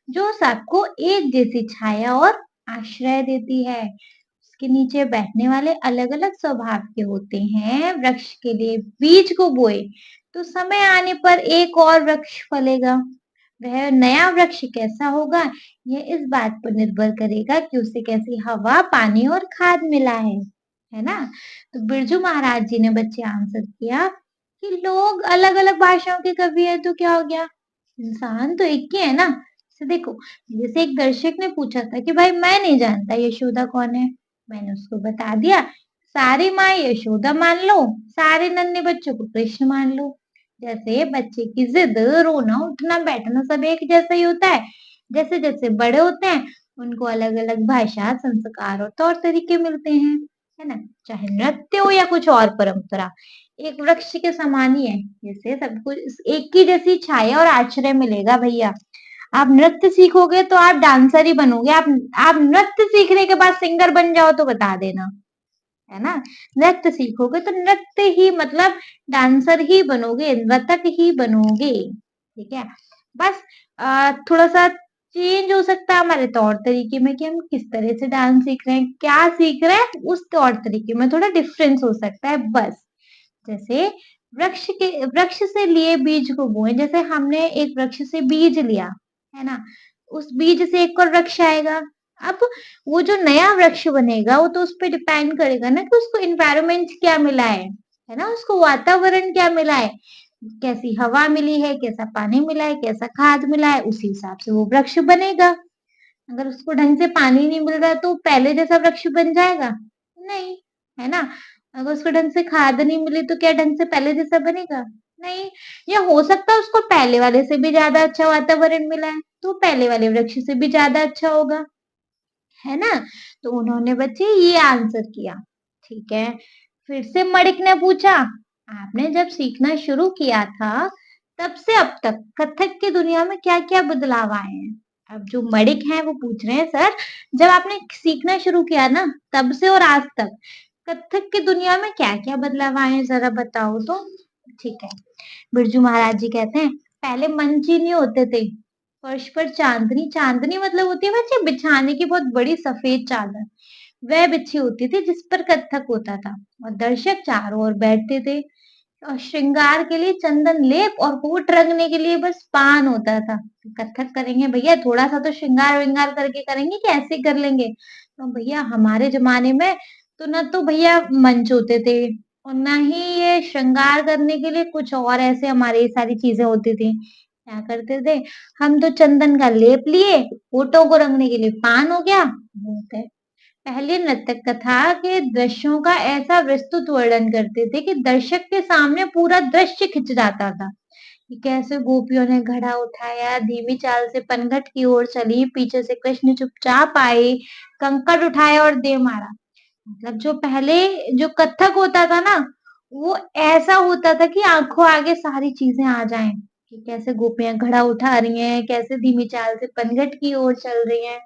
जो सबको एक जैसी छाया और आश्रय देती है। उसके नीचे बैठने वाले अलग अलग स्वभाव के होते हैं। वृक्ष के लिए बीज को बोए तो समय आने पर एक और वृक्ष फलेगा। वह नया वृक्ष कैसा होगा, यह इस बात पर निर्भर करेगा कि उसे कैसी हवा, पानी और खाद मिला है ना? तो बिरजू महाराज जी ने बच्चे आंसर किया कि लोग अलग अलग भाषाओं के कवि है तो क्या हो गया, इंसान तो एक ही है ना। जैसे देखो, जैसे एक दर्शक ने पूछा था कि भाई मैं नहीं जानता यशोदा कौन है, मैंने उसको बता दिया, सारी माँ यशोदा मान लो, सारे नन्हे बच्चों को कृष्ण मान लो। जैसे बच्चे की जिद, रोना, उठना, बैठना सब एक जैसा ही होता है। जैसे जैसे बड़े होते हैं उनको अलग अलग भाषा, संस्कार और तौर तरीके मिलते हैं, है ना? चाहे नृत्य हो या कुछ और परंपरा, एक वृक्ष के समान ही है। जैसे सबको एक ही जैसी छाया और आश्रय मिलेगा भैया। आप नृत्य सीखोगे तो आप डांसर ही बनोगे। आप नृत्य सीखने के बाद सिंगर बन जाओ तो बता देना, है ना? नृत्य सीखोगे तो नृत्य ही मतलब डांसर ही बनोगे, नर्तक ही बनोगे। ठीक है? बस थोड़ा सा चेंज हो सकता है हमारे तौर तरीके में कि हम किस तरह से डांस सीख रहे हैं, क्या सीख रहे हैं, उस तौर तरीके में थोड़ा डिफरेंस हो सकता है बस। जैसे वृक्ष से लिए बीज को बोए, जैसे हमने एक वृक्ष से बीज लिया, है ना? उस बीज से एक और वृक्ष आएगा। अब वो जो नया वृक्ष बनेगा वो तो उस पे डिपेंड करेगा ना कि उसको एनवायरनमेंट क्या मिला है ना? उसको वातावरण क्या मिला है, कैसी हवा मिली है, कैसा पानी मिला है, कैसा खाद मिला है, उसी हिसाब से वो वृक्ष बनेगा। अगर उसको ढंग से पानी नहीं मिल रहा तो पहले जैसा वृक्ष बन जाएगा? नहीं, है ना? अगर उसको ढंग से खाद नहीं मिली तो क्या ढंग से पहले जैसा बनेगा? नहीं। या हो सकता है उसको पहले वाले से भी ज़्यादा अच्छा वातावरण मिला है, तो पहले वाले वृक्ष से भी ज़्यादा अच्छा होगा, है ना? तो उन्होंने बच्चे ये आंसर किया। ठीक है। फिर से मणिक ने पूछा, आपने जब सीखना शुरू किया था, तब से अब तक कथक की दुनिया में क्या-क्या बदलाव आए हैं? अब जो मणिक हैं वो पूछ रहे हैं, सर जब आपने सीखना शुरू किया ना, तब से और आज तक कथक की दुनिया में क्या-क्या बदलाव आए हैं ज़रा बताओ तो? ठीक है। बिरजू महाराज जी कहते हैं, पहले मंच ही नहीं होते थे, फर्श पर चांदनी, चांदनी मतलब होती है बच्चे बिछाने की बहुत बड़ी सफेद चादर, वह बिछी होती थी जिस पर कथक होता था और दर्शक चारों ओर बैठते थे और श्रृंगार के लिए चंदन लेप और होठ रंगने के लिए बस पान होता था। कथक करेंगे भैया, थोड़ा सा तो श्रृंगार विंगार करके करेंगे कि ऐसे ही कर लेंगे? तो भैया हमारे जमाने में तो ना तो भैया मंच होते थे और ना ही ये श्रृंगार करने के लिए कुछ और ऐसे हमारे ये सारी चीजें होती थी। क्या करते थे, हम तो चंदन का लेप लिए, होठों को रंगने के लिए पान हो गया, बहुत है। पहले नृत्य कथा के दृश्यों का ऐसा विस्तृत वर्णन करते थे कि दर्शक के सामने पूरा दृश्य खिंच जाता था कि कैसे गोपियों ने घड़ा उठाया, धीमी चाल से पनघट की ओर चली, पीछे से कृष्ण चुपचाप आए, कंकड़ उठाया और दे मारा। मतलब जो पहले जो कथक होता था ना, वो ऐसा होता था कि आंखों आगे सारी चीजें आ जाएं कि कैसे गोपियां घड़ा उठा रही हैं, कैसे धीमी चाल से पनघट की ओर चल रही हैं,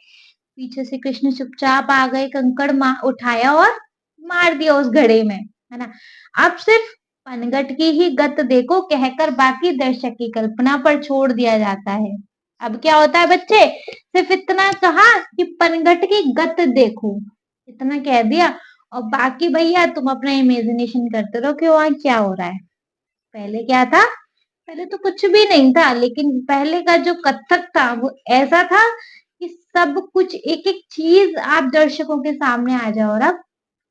पीछे से कृष्ण चुपचाप आ गए, कंकड़ उठाया और मार दिया उस घड़े में, है ना? अब सिर्फ पनघट की ही गत देखो कहकर बाकी दर्शक की कल्पना पर छोड़ दिया जाता है। अब क्या होता है बच्चे, सिर्फ इतना कहा कि पनघट की गत देखो, इतना कह दिया और बाकी भैया तुम अपना इमेजिनेशन करते रहो कि वहां क्या हो रहा है। पहले क्या था, पहले तो कुछ भी नहीं था, लेकिन पहले का जो कथक था वो ऐसा था कि सब कुछ एक एक चीज आप दर्शकों के सामने आ जाओ और अब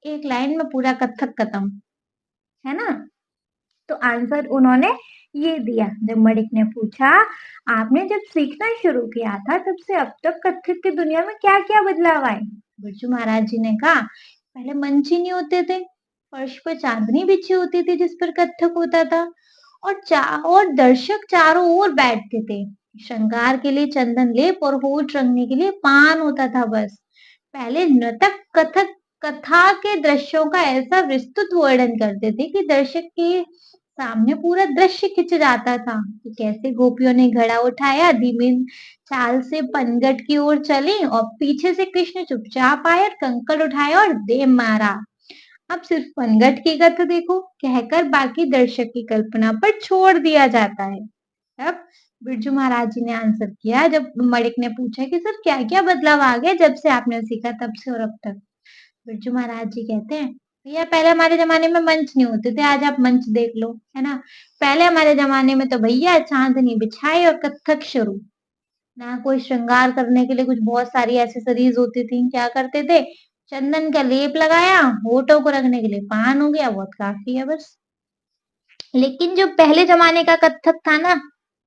एक लाइन में पूरा कथक खत्म, है ना? तो आंसर उन्होंने ये दिया जब मणिक ने पूछा, आपने जब सीखना शुरू किया था तब से अब तक कथक की दुनिया में क्या क्या बदलाव आए? बिरजू महाराज जी ने कहा, पहले मंच ही नहीं होते थे, फर्श पर चांदनी बिछी होती थी जिस पर कथक होता था और दर्शक चारों ओर बैठते थे। श्रृंगार के लिए चंदन लेप और होठ रंगने के लिए पान होता था बस। पहले नृतक कथक कथा के दृश्यों का ऐसा विस्तृत वर्णन करते थे कि दर्शक के सामने पूरा दृश्य खिंच जाता था कि कैसे गोपियों ने घड़ा उठाया, धीमी चाल से पनघट की ओर चली और पीछे से कृष्ण चुपचाप आए और कंकड़ उठाया और दे मारा। अब सिर्फ पनघट की गत देखो कहकर बाकी दर्शक की कल्पना पर छोड़ दिया जाता है। अब बिरजू महाराज जी ने आंसर किया जब मणिक ने पूछा कि सर क्या क्या बदलाव आ गया जब से आपने सीखा तब से और अब तक। बिरजू महाराज जी कहते हैं भैया पहले हमारे जमाने में मंच नहीं होते थे, आज आप मंच देख लो, है ना। पहले हमारे जमाने में तो भैया चांदनी बिछाई और कथक शुरू। ना कोई श्रृंगार करने के लिए कुछ बहुत सारी एसेसरीज होती थी, क्या करते थे, चंदन का लेप लगाया, होठों को रखने के लिए पान हो गया, बहुत काफी है बस। लेकिन जो पहले जमाने का कथक था ना,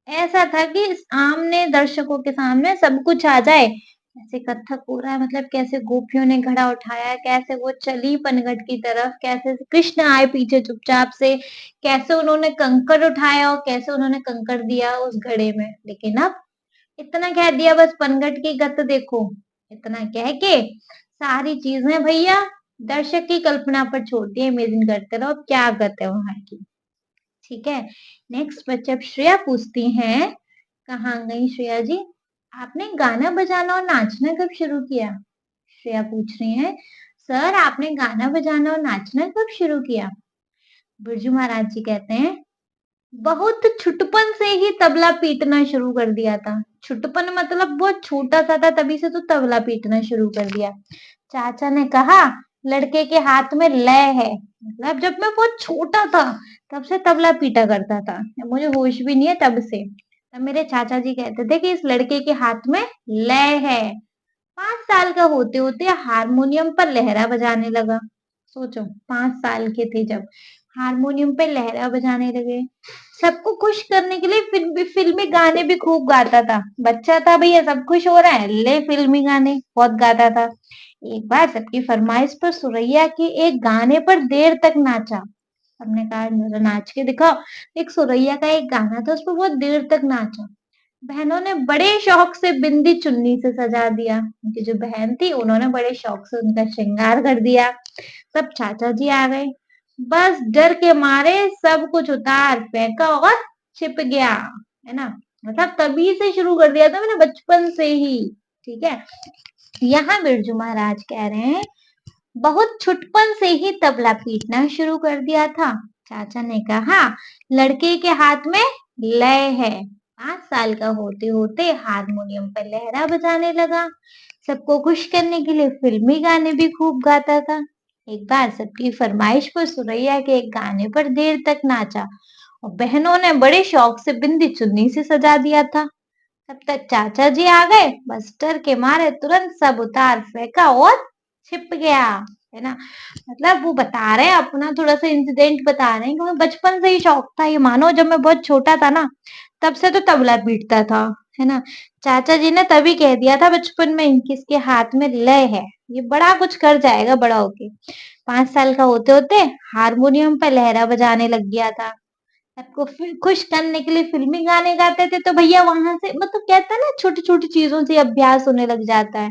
ऐसा था कि सामने दर्शकों के सामने सब कुछ आ जाए। कैसे कथक हो रहा है, मतलब कैसे गोपियों ने घड़ा उठाया, कैसे वो चली पनघट की तरफ, कैसे कृष्ण आए पीछे चुपचाप से, कैसे उन्होंने कंकड़ उठाया और कैसे उन्होंने कंकड़ दिया उस घड़े में। लेकिन अब इतना कह दिया बस पनघट की गत देखो, इतना कह के सारी चीजें भैया दर्शक की कल्पना पर छोड़ दिए, इमेजिन करते रहो अब क्या गत है वहां की। ठीक है। नेक्स्ट बच्चे अब श्रेया पूछती हैं, कहाँ गई श्रेया जी, आपने गाना बजाना और नाचना कब शुरू किया। श्रेया पूछ रही है, सर आपने गाना बजाना और नाचना कब शुरू किया। बिरजू महाराज जी कहते हैं, बहुत छुटपन से ही तबला पीटना शुरू कर दिया था। छुटपन मतलब बहुत छोटा सा था तभी से तो तबला पीटना शुरू कर दिया। चाचा ने कहा लड़के के हाथ में लय है, मतलब जब मैं बहुत छोटा था तब से तबला पीटा करता था, मुझे होश भी नहीं है तब से। तब मेरे चाचा जी कहते थे कि इस लड़के के हाथ में लय है। 5 साल का होते होते हारमोनियम पर लहरा बजाने लगा। सोचो 5 साल के थे जब हारमोनियम पे लहरा बजाने लगे। सबको खुश करने के लिए फिल्मी गाने भी खूब गाता था। बच्चा था भैया, सब खुश हो रहा है, ले फिल्मी गाने बहुत गाता था। एक बार सबकी फरमाइश पर सुरैया के एक गाने पर देर तक नाचा। सबने कहा जरा नाच के दिखाओ। एक सुरैया का एक गाना था, उस पर बहुत देर तक नाचा। बहनों ने बड़े शौक से बिंदी चुन्नी से सजा दिया। उनकी जो बहन थी उन्होंने बड़े शौक से उनका श्रृंगार कर दिया। तब चाचा जी आ गए, बस डर के मारे सब कुछ उतार फेंका और छिप गया, है ना। मतलब तभी से शुरू कर दिया था मैंने, बचपन से ही। ठीक है। यहाँ बिरजू महाराज कह रहे हैं बहुत छुटपन से ही तबला पीटना शुरू कर दिया था। चाचा ने कहा लड़के के हाथ में लय है। 5 साल का होते होते हारमोनियम पर लहरा बजाने लगा। सबको खुश करने के लिए फिल्मी गाने भी खूब गाता था। एक बार सबकी फरमाइश पर सुरैया के एक गाने पर देर तक नाचा और बहनों ने बड़े शौक से बिंदी चुन्नी से सजा दिया था। तब तक चाचा जी आ गए, बस डर के मारे तुरंत सब उतार फेंका और छिप गया, है ना। मतलब वो बता रहे हैं अपना थोड़ा सा इंसिडेंट बता रहे हैं कि मैं बचपन से ही शौक था, ये मानो जब मैं बहुत छोटा था ना तब से तो तबला पीटता था, है ना। चाचा जी ने तभी कह दिया था बचपन में कि इसके हाथ में लय है, ये बड़ा कुछ कर जाएगा बड़ा होके। 5 साल का होते होते हारमोनियम पर लहरा बजाने लग गया था। सबको खुश करने के लिए फिल्मी गाने गाते थे, तो भैया वहां से मतलब कहता है ना छोटी छोटी चीजों से अभ्यास होने लग जाता है।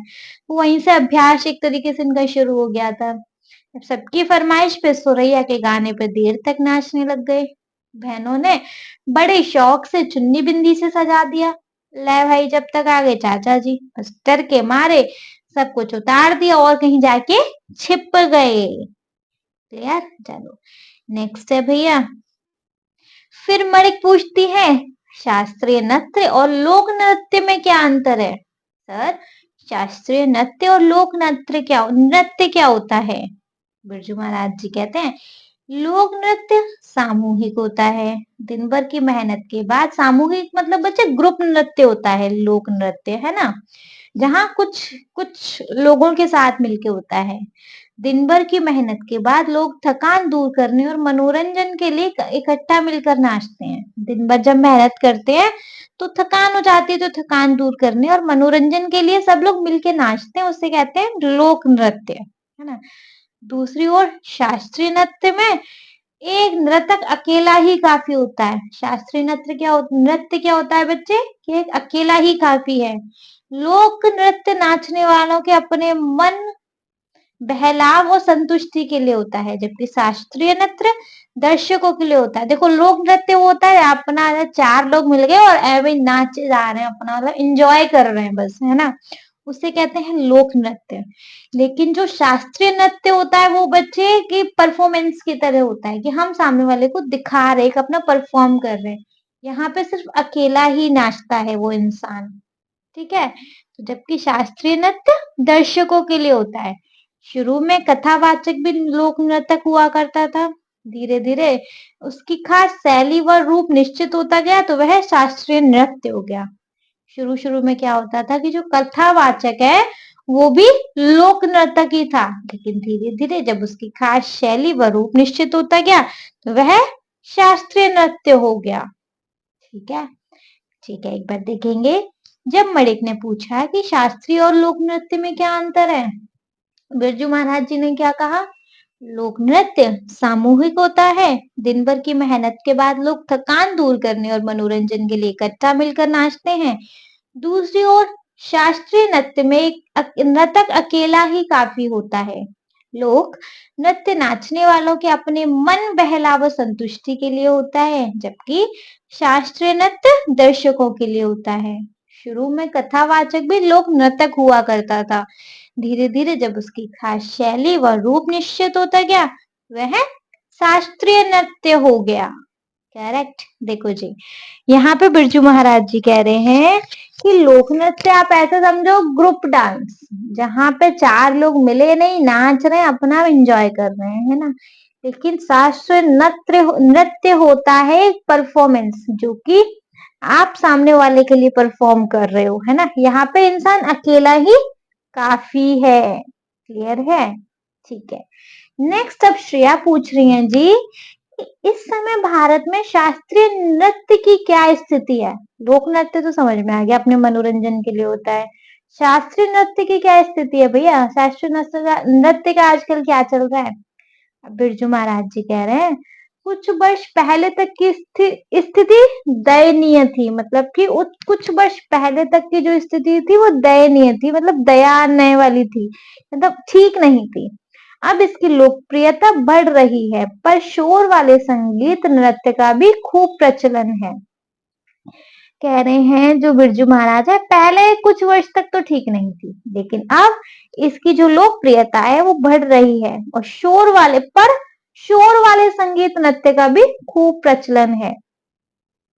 वहीं से अभ्यास एक तरीके से इनका शुरू हो गया था। अब सबकी फरमाइश पे सुरैया के गाने पे देर तक नाचने लग गए। बहनों ने बड़े शौक से चुन्नी बिंदी से सजा दिया। ले भाई जब तक आ गए चाचा जी, बस डर के मारे सब कुछ उतार दिया और कहीं जाके छिप गए। क्लियर, चलो नेक्स्ट है भैया। फिर मणिक पूछती है शास्त्रीय नृत्य और लोक नृत्य में क्या अंतर है। सर शास्त्रीय नृत्य और लोक नृत्य क्या होता है। बिरजू महाराज जी कहते हैं लोक नृत्य सामूहिक होता है। दिन भर की मेहनत के बाद सामूहिक मतलब बच्चे ग्रुप नृत्य होता है लोक नृत्य, है ना। जहाँ कुछ कुछ लोगों के साथ मिलके होता है। दिन भर की मेहनत के बाद लोग थकान दूर करने और मनोरंजन के लिए इकट्ठा मिलकर नाचते हैं। दिन भर जब मेहनत करते हैं तो थकान हो जाती है, तो थकान दूर करने और मनोरंजन के लिए सब लोग मिलके नाचते हैं, उसे कहते हैं लोक नृत्य, है ना। दूसरी ओर शास्त्रीय नृत्य में एक नर्तक अकेला ही काफी होता है। शास्त्रीय नृत्य क्या होता है बच्चे, कि एक अकेला ही काफी है। लोक नृत्य नाचने वालों के अपने मन बहलाव और संतुष्टि के लिए होता है, जबकि शास्त्रीय नृत्य दर्शकों के लिए होता है। देखो लोक नृत्य वो होता है अपना चार लोग मिल गए और ऐवे ही नाचे जा रहे हैं अपना मतलब एंजॉय कर रहे हैं बस, है ना? उसे कहते हैं लोक नृत्य। लेकिन जो शास्त्रीय नृत्य होता है वो बच्चे की परफॉर्मेंस की तरह होता है कि हम सामने वाले को दिखा रहे हैं, एक अपना परफॉर्म कर रहे हैं। यहाँ पे सिर्फ अकेला ही नाचता है वो इंसान, ठीक है? तो जबकि शास्त्रीय नृत्य दर्शकों के लिए होता है। शुरू में कथावाचक भी लोक नृतक हुआ करता था। धीरे धीरे उसकी खास शैली व रूप निश्चित होता गया तो वह शास्त्रीय नृत्य हो गया। शुरू शुरू में क्या होता था कि जो कथावाचक है वो भी लोक नर्तक ही था, लेकिन धीरे धीरे जब उसकी खास शैली व रूप निश्चित होता गया तो वह शास्त्रीय नृत्य हो गया। ठीक है, ठीक है, एक बार देखेंगे। जब मणिक ने पूछा कि शास्त्रीय और लोक नृत्य में क्या अंतर है, बिरजू महाराज जी ने क्या कहा? लोक नृत्य सामूहिक होता है। दिन भर की मेहनत के बाद लोग थकान दूर करने और मनोरंजन के लिए इकट्ठा मिलकर नाचते हैं। दूसरी ओर शास्त्रीय नृत्य में एक नर्तक अकेला ही काफी होता है। लोक नृत्य नाचने वालों के अपने मन बहलाव संतुष्टि के लिए होता है, जबकि शास्त्रीय नृत्य दर्शकों के लिए होता है। शुरू में कथावाचक भी लोक नर्तक हुआ करता था। धीरे धीरे जब उसकी खास शैली व रूप निश्चित होता गया वह शास्त्रीय नृत्य हो गया। करेक्ट। देखो जी, यहाँ पे बिरजू महाराज जी कह रहे हैं कि लोक नृत्य आप ऐसे समझो ग्रुप डांस, जहाँ पे चार लोग मिले नहीं नाच रहे हैं अपना एंजॉय कर रहे हैं, है ना? लेकिन शास्त्रीय नृत्य नृत्य होता है एक परफॉर्मेंस जो कि आप सामने वाले के लिए परफॉर्म कर रहे हो, है ना? यहाँ पे इंसान अकेला ही काफी है। क्लियर है? ठीक है। नेक्स्ट अब श्रेया पूछ रही हैं जी कि इस समय भारत में शास्त्रीय नृत्य की क्या स्थिति है? लोक नृत्य तो समझ में आ गया, अपने मनोरंजन के लिए होता है। शास्त्रीय नृत्य की क्या स्थिति है भैया? शास्त्रीय नृत्य का आजकल क्या चल रहा है? अब बिरजू महाराज जी कह रहे हैं कुछ वर्ष पहले तक की स्थिति दयनीय थी, मतलब कि कुछ वर्ष पहले तक की जो स्थिति थी वो दयनीय थी, मतलब दया आने वाली थी, मतलब ठीक नहीं थी। अब इसकी लोकप्रियता बढ़ रही है, पर शोर वाले संगीत नृत्य का भी खूब प्रचलन है। कह रहे हैं जो बिरजू महाराज है पहले कुछ वर्ष तक तो ठीक नहीं थी, लेकिन अब इसकी जो लोकप्रियता है वो बढ़ रही है और शोर वाले संगीत नृत्य का भी खूब प्रचलन है।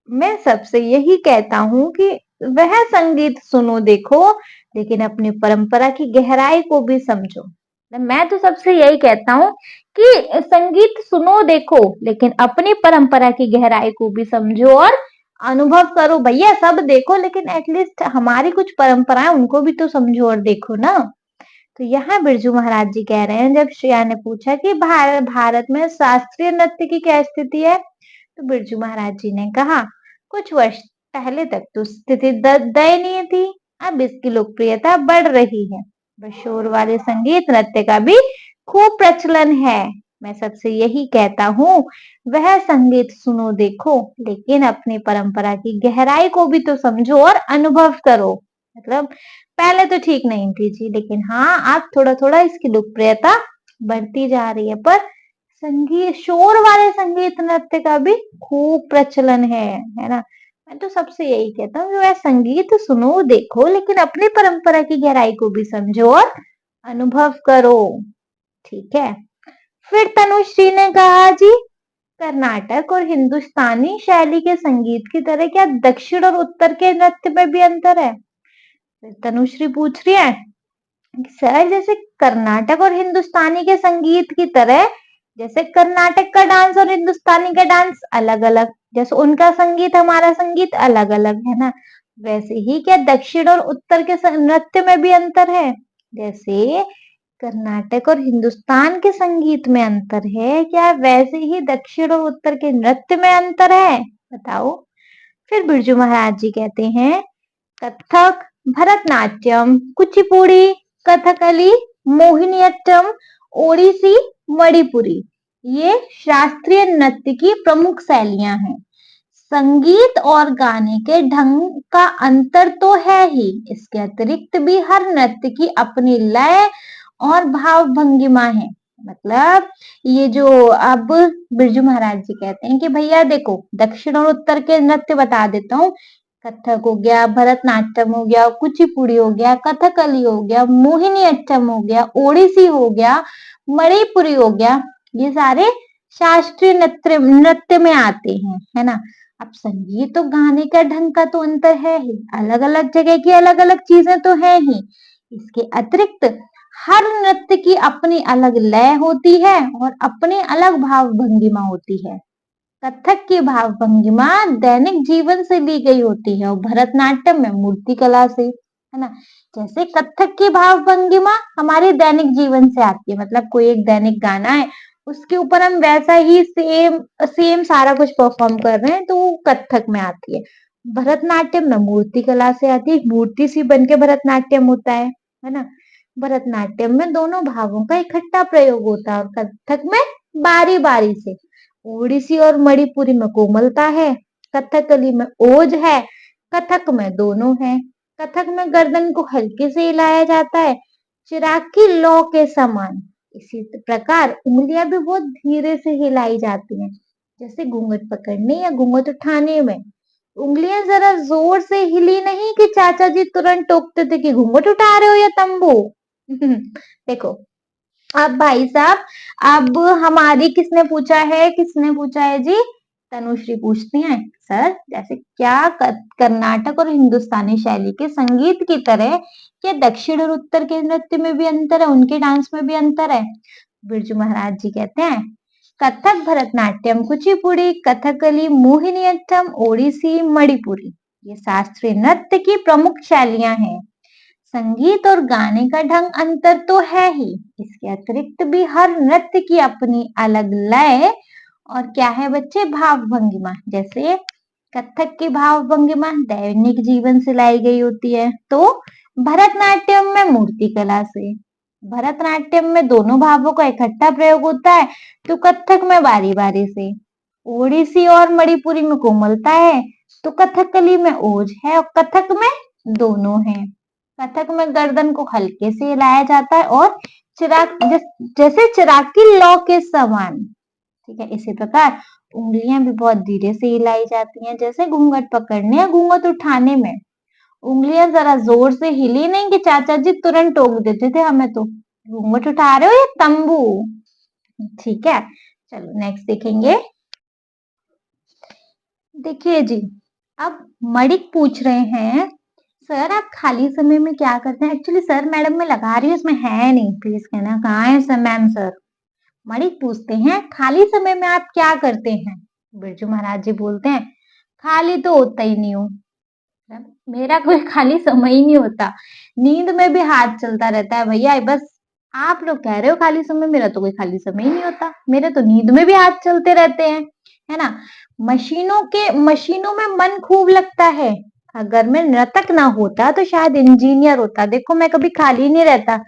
मैं सबसे यही कहता हूँ कि वह संगीत सुनो देखो लेकिन अपनी परंपरा की गहराई को भी समझो। मैं तो सबसे यही कहता हूँ कि संगीत सुनो देखो लेकिन अपनी परंपरा की गहराई को भी समझो और अनुभव करो। भैया सब देखो लेकिन एटलीस्ट हमारी कुछ परंपराएं उनको भी तो समझो और देखो ना। तो यहाँ बिरजू महाराज जी कह रहे हैं, जब श्रेया ने पूछा कि भारत में शास्त्रीय नृत्य की क्या स्थिति है, तो बिरजू महाराज जी ने कहा कुछ वर्ष पहले तक तो स्थिति दयनीय थी, अब इसकी लोकप्रियता बढ़ रही है, बस शोर वाले संगीत नृत्य का भी खूब प्रचलन है। मैं सबसे यही कहता हूँ वह संगीत सुनो देखो लेकिन अपनी परंपरा की गहराई को भी तो समझो और अनुभव करो। मतलब पहले तो ठीक नहीं थी जी, लेकिन हाँ आप थोड़ा थोड़ा इसकी लोकप्रियता बढ़ती जा रही है, पर संगीत शोर वाले संगीत नृत्य का भी खूब प्रचलन है ना? मैं तो सबसे यही कहता हूँ वह संगीत सुनो देखो लेकिन अपनी परंपरा की गहराई को भी समझो और अनुभव करो। ठीक है। फिर तनुश्री ने कहा जी कर्नाटक और हिंदुस्तानी शैली के संगीत की तरह क्या दक्षिण और उत्तर के नृत्य में भी अंतर है? फिर तनुश्री पूछ रही है सर जैसे कर्नाटक और हिंदुस्तानी के संगीत की तरह, जैसे कर्नाटक का डांस और हिंदुस्तानी का डांस अलग अलग, जैसे उनका संगीत हमारा संगीत अलग अलग है ना, वैसे ही क्या दक्षिण और उत्तर के नृत्य में भी अंतर है? जैसे कर्नाटक और हिंदुस्तान के संगीत में अंतर है क्या वैसे ही दक्षिण और उत्तर के नृत्य में अंतर है? बताओ। फिर बिरजू महाराज जी कहते हैं कथक, भरतनाट्यम, कुचिपुड़ी, कथकली, मोहिनीअट्टम, ओडिसी, मणिपुरी ये शास्त्रीय नृत्य की प्रमुख शैलियां हैं। संगीत और गाने के ढंग का अंतर तो है ही, इसके अतिरिक्त भी हर नृत्य की अपनी लय और भाव भंगिमा है। मतलब ये जो अब बिरजू महाराज जी कहते हैं कि भैया देखो दक्षिण और उत्तर के नृत्य बता देता हूँ। कथक हो गया, भरतनाट्यम हो गया, कुचिपुड़ी हो गया, कथकली हो गया, मोहिनी अट्टम हो गया, ओडिसी हो गया, मणिपुरी हो गया। ये सारे शास्त्रीय नृत्य नृत्य में आते हैं, है ना। अब संगीत और गाने का ढंग का तो अंतर है ही, अलग अलग जगह की अलग अलग चीजें तो है ही। इसके अतिरिक्त हर नृत्य की अपनी अलग लय होती है और अपनी अलग भाव भंगिमा होती है। कथक की भाव भंगिमा दैनिक जीवन से ली गई होती है और भरतनाट्यम में मूर्ति कला से, है ना। जैसे कथक की भाव भंगिमा हमारे दैनिक जीवन से आती है, मतलब कोई एक दैनिक गाना है, उसके ऊपर हम वैसा ही सेम सेम सारा कुछ परफॉर्म कर रहे हैं, तो वो कथक में आती है। भरतनाट्यम में मूर्ति कला से आती है, मूर्ति सी बन के भरतनाट्यम होता है ना। भरतनाट्यम में दोनों भावों का इकट्ठा प्रयोग होता है और कथक में बारी बारी से। ओडिसी और मणिपुरी में कोमलता है, कथकली में ओज है, कथक में दोनों है। कथक में गर्दन को हल्के से हिलाया जाता है, चिराग की लौ के समान। इसी प्रकार उंगलियां भी बहुत धीरे से हिलाई जाती हैं, जैसे घूंघट पकड़ने या घूंघट उठाने में। उंगलियां जरा जोर से हिली नहीं कि चाचा जी तुरंत टोकते थे कि घूंघट उठा रहे हो या तंबू। देखो अब भाई साहब, अब हमारी किसने पूछा है, किसने पूछा है जी? तनुश्री पूछती हैं सर, जैसे क्या कर्नाटक और हिंदुस्तानी शैली के संगीत की तरह क्या दक्षिण और उत्तर के नृत्य में भी अंतर है, उनके डांस में भी अंतर है? बिरजू महाराज जी कहते हैं कथक, भरतनाट्यम, कुचिपुड़ी, कथकली, मोहिनीअट्टम, ओडिसी, मणिपुरी ये शास्त्रीय नृत्य की प्रमुख शैलियां हैं। संगीत और गाने का ढंग अंतर तो है ही, इसके अतिरिक्त भी हर नृत्य की अपनी अलग लय और क्या है बच्चे, भाव भंगिमा। जैसे कथक की भाव भंगिमा दैनिक जीवन से लाई गई होती है, तो भरतनाट्यम में मूर्ति कला से। भरतनाट्यम में दोनों भावों का इकट्ठा प्रयोग होता है, तो कथक में बारी बारी से। ओडिसी और मणिपुरी में कोमलता है, तो कथकली में ओज है और कथक में दोनों है। कथक में गर्दन को हल्के से हिलाया जाता है और चिराग जैसे चिराग की लौ के समान। ठीक है, इसी प्रकार उंगलियां भी बहुत धीरे से हिलाई जाती हैं, जैसे घूंघट पकड़ने या घूंघट उठाने में। उंगलियां जरा जोर से हिली नहीं कि चाचा जी तुरंत टोक देते थे हमें, तो घूंघट उठा रहे हो या तंबू। ठीक है, चलो नेक्स्ट देखेंगे। देखिए जी, अब मणिक पूछ रहे हैं सर आप खाली समय में क्या करते हैं? एक्चुअली सर मैडम में लगा रही हूँ, इसमें है नहीं, प्लीज कहना कहाँ है सर मैम सर। मणिक पूछते हैं खाली समय में आप क्या करते हैं? बिरजू महाराज जी बोलते हैं खाली तो होता ही नहीं हूँ, मेरा कोई खाली समय ही नहीं होता, नींद में भी हाथ चलता रहता है भैया। बस आप लोग कह रहे हो खाली समय, मेरा तो कोई खाली समय ही नहीं होता, मेरे तो नींद में भी हाथ चलते रहते हैं, है ना। मशीनों में मन खूब लगता है, अगर मैं नर्तक ना होता तो शायद इंजीनियर होता। देखो मैं कभी खाली नहीं रहता,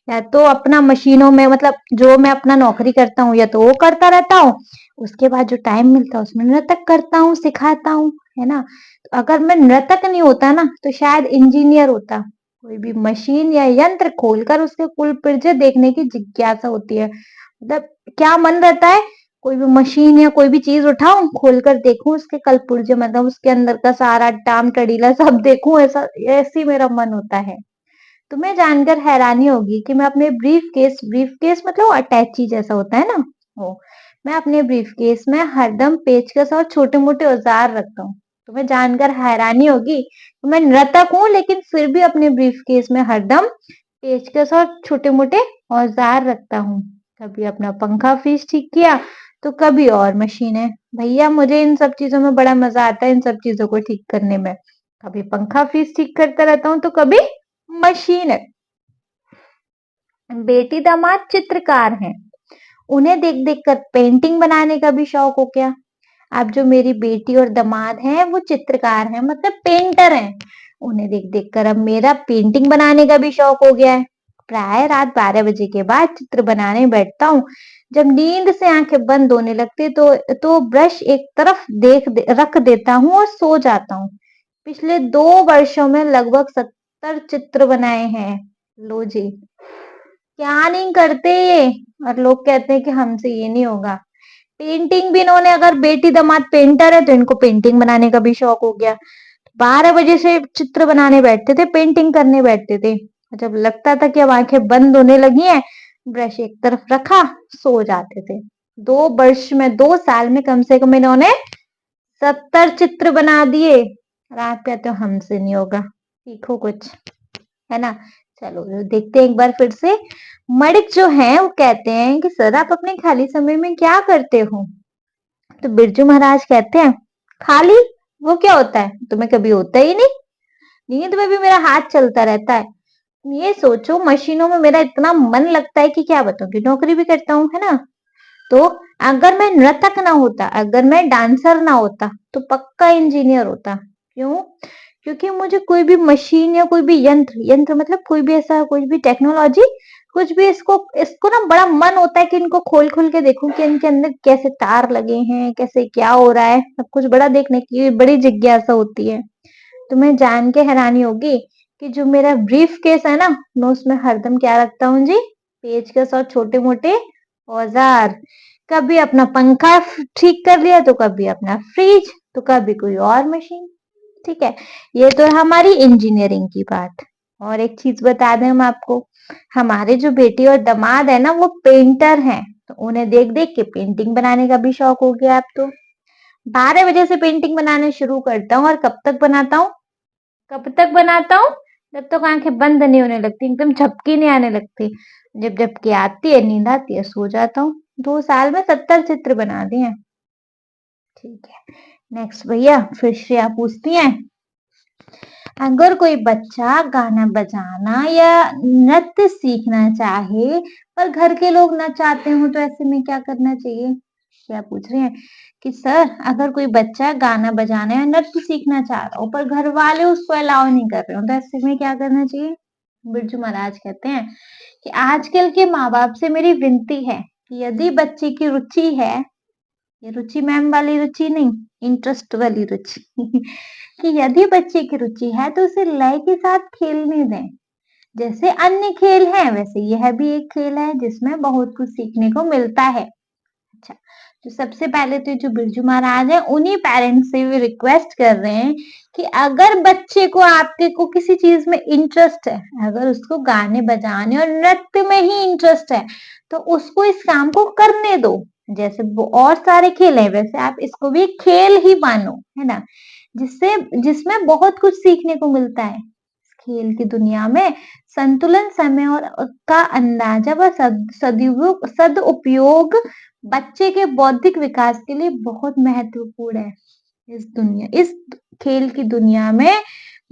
या तो अपना मशीनों में मतलब जो मैं अपना नौकरी करता हूँ या तो वो करता रहता हूँ, उसके बाद जो टाइम मिलता है उसमें नर्तक करता हूँ, सिखाता हूँ, है ना। तो अगर मैं नर्तक नहीं होता ना तो शायद इंजीनियर होता। कोई भी मशीन या यंत्र खोलकर उसके कुल पुर्जे देखने की जिज्ञासा होती है, मतलब क्या मन रहता है कोई भी मशीन या कोई भी चीज उठाऊं, खोलकर देखूं उसके कल पुर्जे, मतलब उसके अंदर का सारा टाम टड़ीला सब देखूं, ऐसा ऐसी मेरा मन होता है। तुम्हें जानकर हैरानी होगी कि मैं अपने ब्रीफ केस मतलब अटैची जैसा होता है ना, वो मैं अपने ब्रीफ केस में हरदम पेचकस और छोटे मोटे औजार रखता हूँ। तुम्हें जानकर हैरानी होगी कि मैं नर्तक हूँ लेकिन फिर भी अपने ब्रीफ केस में हरदम पेचकस और छोटे मोटे औजार रखता हूँ। कभी अपना पंखा फ्रीज ठीक किया तो कभी और मशीन है। भैया मुझे इन सब चीजों में बड़ा मजा आता है, इन सब चीजों को ठीक करने में। कभी पंखा फ्रीज ठीक करता रहता हूँ तो कभी मशीन है। बेटी दामाद चित्रकार हैं, उन्हें देख देख कर पेंटिंग बनाने का भी शौक हो गया। अब जो मेरी बेटी और दामाद हैं वो चित्रकार हैं, मतलब पेंटर हैं, उन्हें देख देख कर अब मेरा पेंटिंग बनाने का भी शौक हो गया है। प्राय रात 12 बजे के बाद चित्र बनाने बैठता हूँ। जब नींद से आंखें बंद होने लगती तो ब्रश एक तरफ रख देता हूँ और सो जाता हूँ। पिछले 2 वर्षों में लगभग 70 चित्र बनाए हैं। लो जी, क्या नहीं करते ये, और लोग कहते हैं कि हमसे ये नहीं होगा। पेंटिंग भी इन्होंने, अगर बेटी दामाद पेंटर है तो इनको पेंटिंग बनाने का भी शौक हो गया। 12 बजे से चित्र बनाने बैठते थे, पेंटिंग करने बैठते थे। जब लगता था कि अब आंखें बंद होने लगी हैं, ब्रश एक तरफ रखा, सो जाते थे। 2 वर्ष में, 2 साल में कम से कम इन्होंने 70 चित्र बना दिए। और आप कहते हो हमसे नहीं होगा, सीखो कुछ, है ना। चलो देखते हैं एक बार फिर से। मणिक जो है वो कहते हैं कि सर आप अपने खाली समय में क्या करते हो? तो बिरजू महाराज कहते हैं, खाली, वो क्या होता है, तुम्हें कभी होता ही नहीं। नींद में भी मेरा हाथ चलता रहता है। ये सोचो, मशीनों में मेरा इतना मन लगता है कि क्या बताऊं, कि नौकरी भी करता हूँ, है ना। तो अगर मैं नर्तक ना होता, अगर मैं डांसर ना होता, तो पक्का इंजीनियर होता। क्यों? क्योंकि मुझे कोई भी मशीन या कोई भी यंत्र, यंत्र मतलब कोई भी ऐसा, कोई भी टेक्नोलॉजी, कुछ भी, इसको इसको ना बड़ा मन होता है कि इनको खोल खोल के देखूं कि इनके अंदर कैसे तार लगे हैं, कैसे क्या हो रहा है, सब कुछ बड़ा देखने की बड़ी जिज्ञासा होती है। तुम्हें जान के हैरानी होगी कि जो मेरा ब्रीफ केस है ना, मैं उसमें हरदम क्या रखता हूँ जी? पेचकस और छोटे मोटे औजार। कभी अपना पंखा ठीक कर लिया, तो कभी अपना फ्रिज, तो कभी कोई और मशीन। ठीक है, ये तो है हमारी इंजीनियरिंग की बात। और एक चीज बता दें हम आपको, हमारे जो बेटी और दामाद है ना, वो पेंटर हैं, तो उन्हें देख देख के पेंटिंग बनाने का भी शौक हो गया। अब तो 12 बजे से पेंटिंग बनाना शुरू करता हूँ, और कब तक बनाता हूँ? कब तक बनाता हूँ? जब तक आंखें बंद नहीं होने लगती, एकदम झपकी नहीं आने लगती। जब झपकी आती है, नींद आती है, सो जाता हूँ। 2 साल में 70 चित्र बना दिए हैं। ठीक है, नेक्स्ट भैया, फिर श्रेया पूछती है, अगर कोई बच्चा गाना बजाना या नृत्य सीखना चाहे, पर घर के लोग ना चाहते हो, तो ऐसे में क्या करना चाहिए? क्या पूछ रहे हैं कि सर अगर कोई बच्चा गाना बजाना या नृत्य सीखना चाह रहा हो, पर घर वाले उसको अलाउ नहीं कर रहे हो, तो ऐसे में क्या करना चाहिए? बिरजू महाराज कहते हैं कि आजकल के माँ बाप से मेरी विनती है कि यदि बच्चे की रुचि है, ये रुचि मैम वाली रुचि नहीं, इंटरेस्ट वाली रुचि कि यदि बच्चे की रुचि है तो उसे लय के साथ खेलने दें। जैसे अन्य खेल हैं, वैसे यह भी एक खेल है जिसमें बहुत कुछ सीखने को मिलता है। अच्छा, तो सबसे पहले तो जो बिरजू महाराज है, उन्हीं पेरेंट्स से भी रिक्वेस्ट कर रहे हैं कि अगर बच्चे को, आपके को किसी चीज में इंटरेस्ट है, अगर उसको गाने बजाने और नृत्य में ही इंटरेस्ट है, तो उसको इस काम को करने दो। जैसे वो और सारे खेल हैं, वैसे आप इसको भी एक खेल ही मानो, है ना, जिससे, जिसमें बहुत कुछ सीखने को मिलता है। खेल की दुनिया में संतुलन, समय और का अंदाजा व सदुपयोग बच्चे के बौद्धिक विकास के लिए बहुत महत्वपूर्ण है। इस खेल की दुनिया में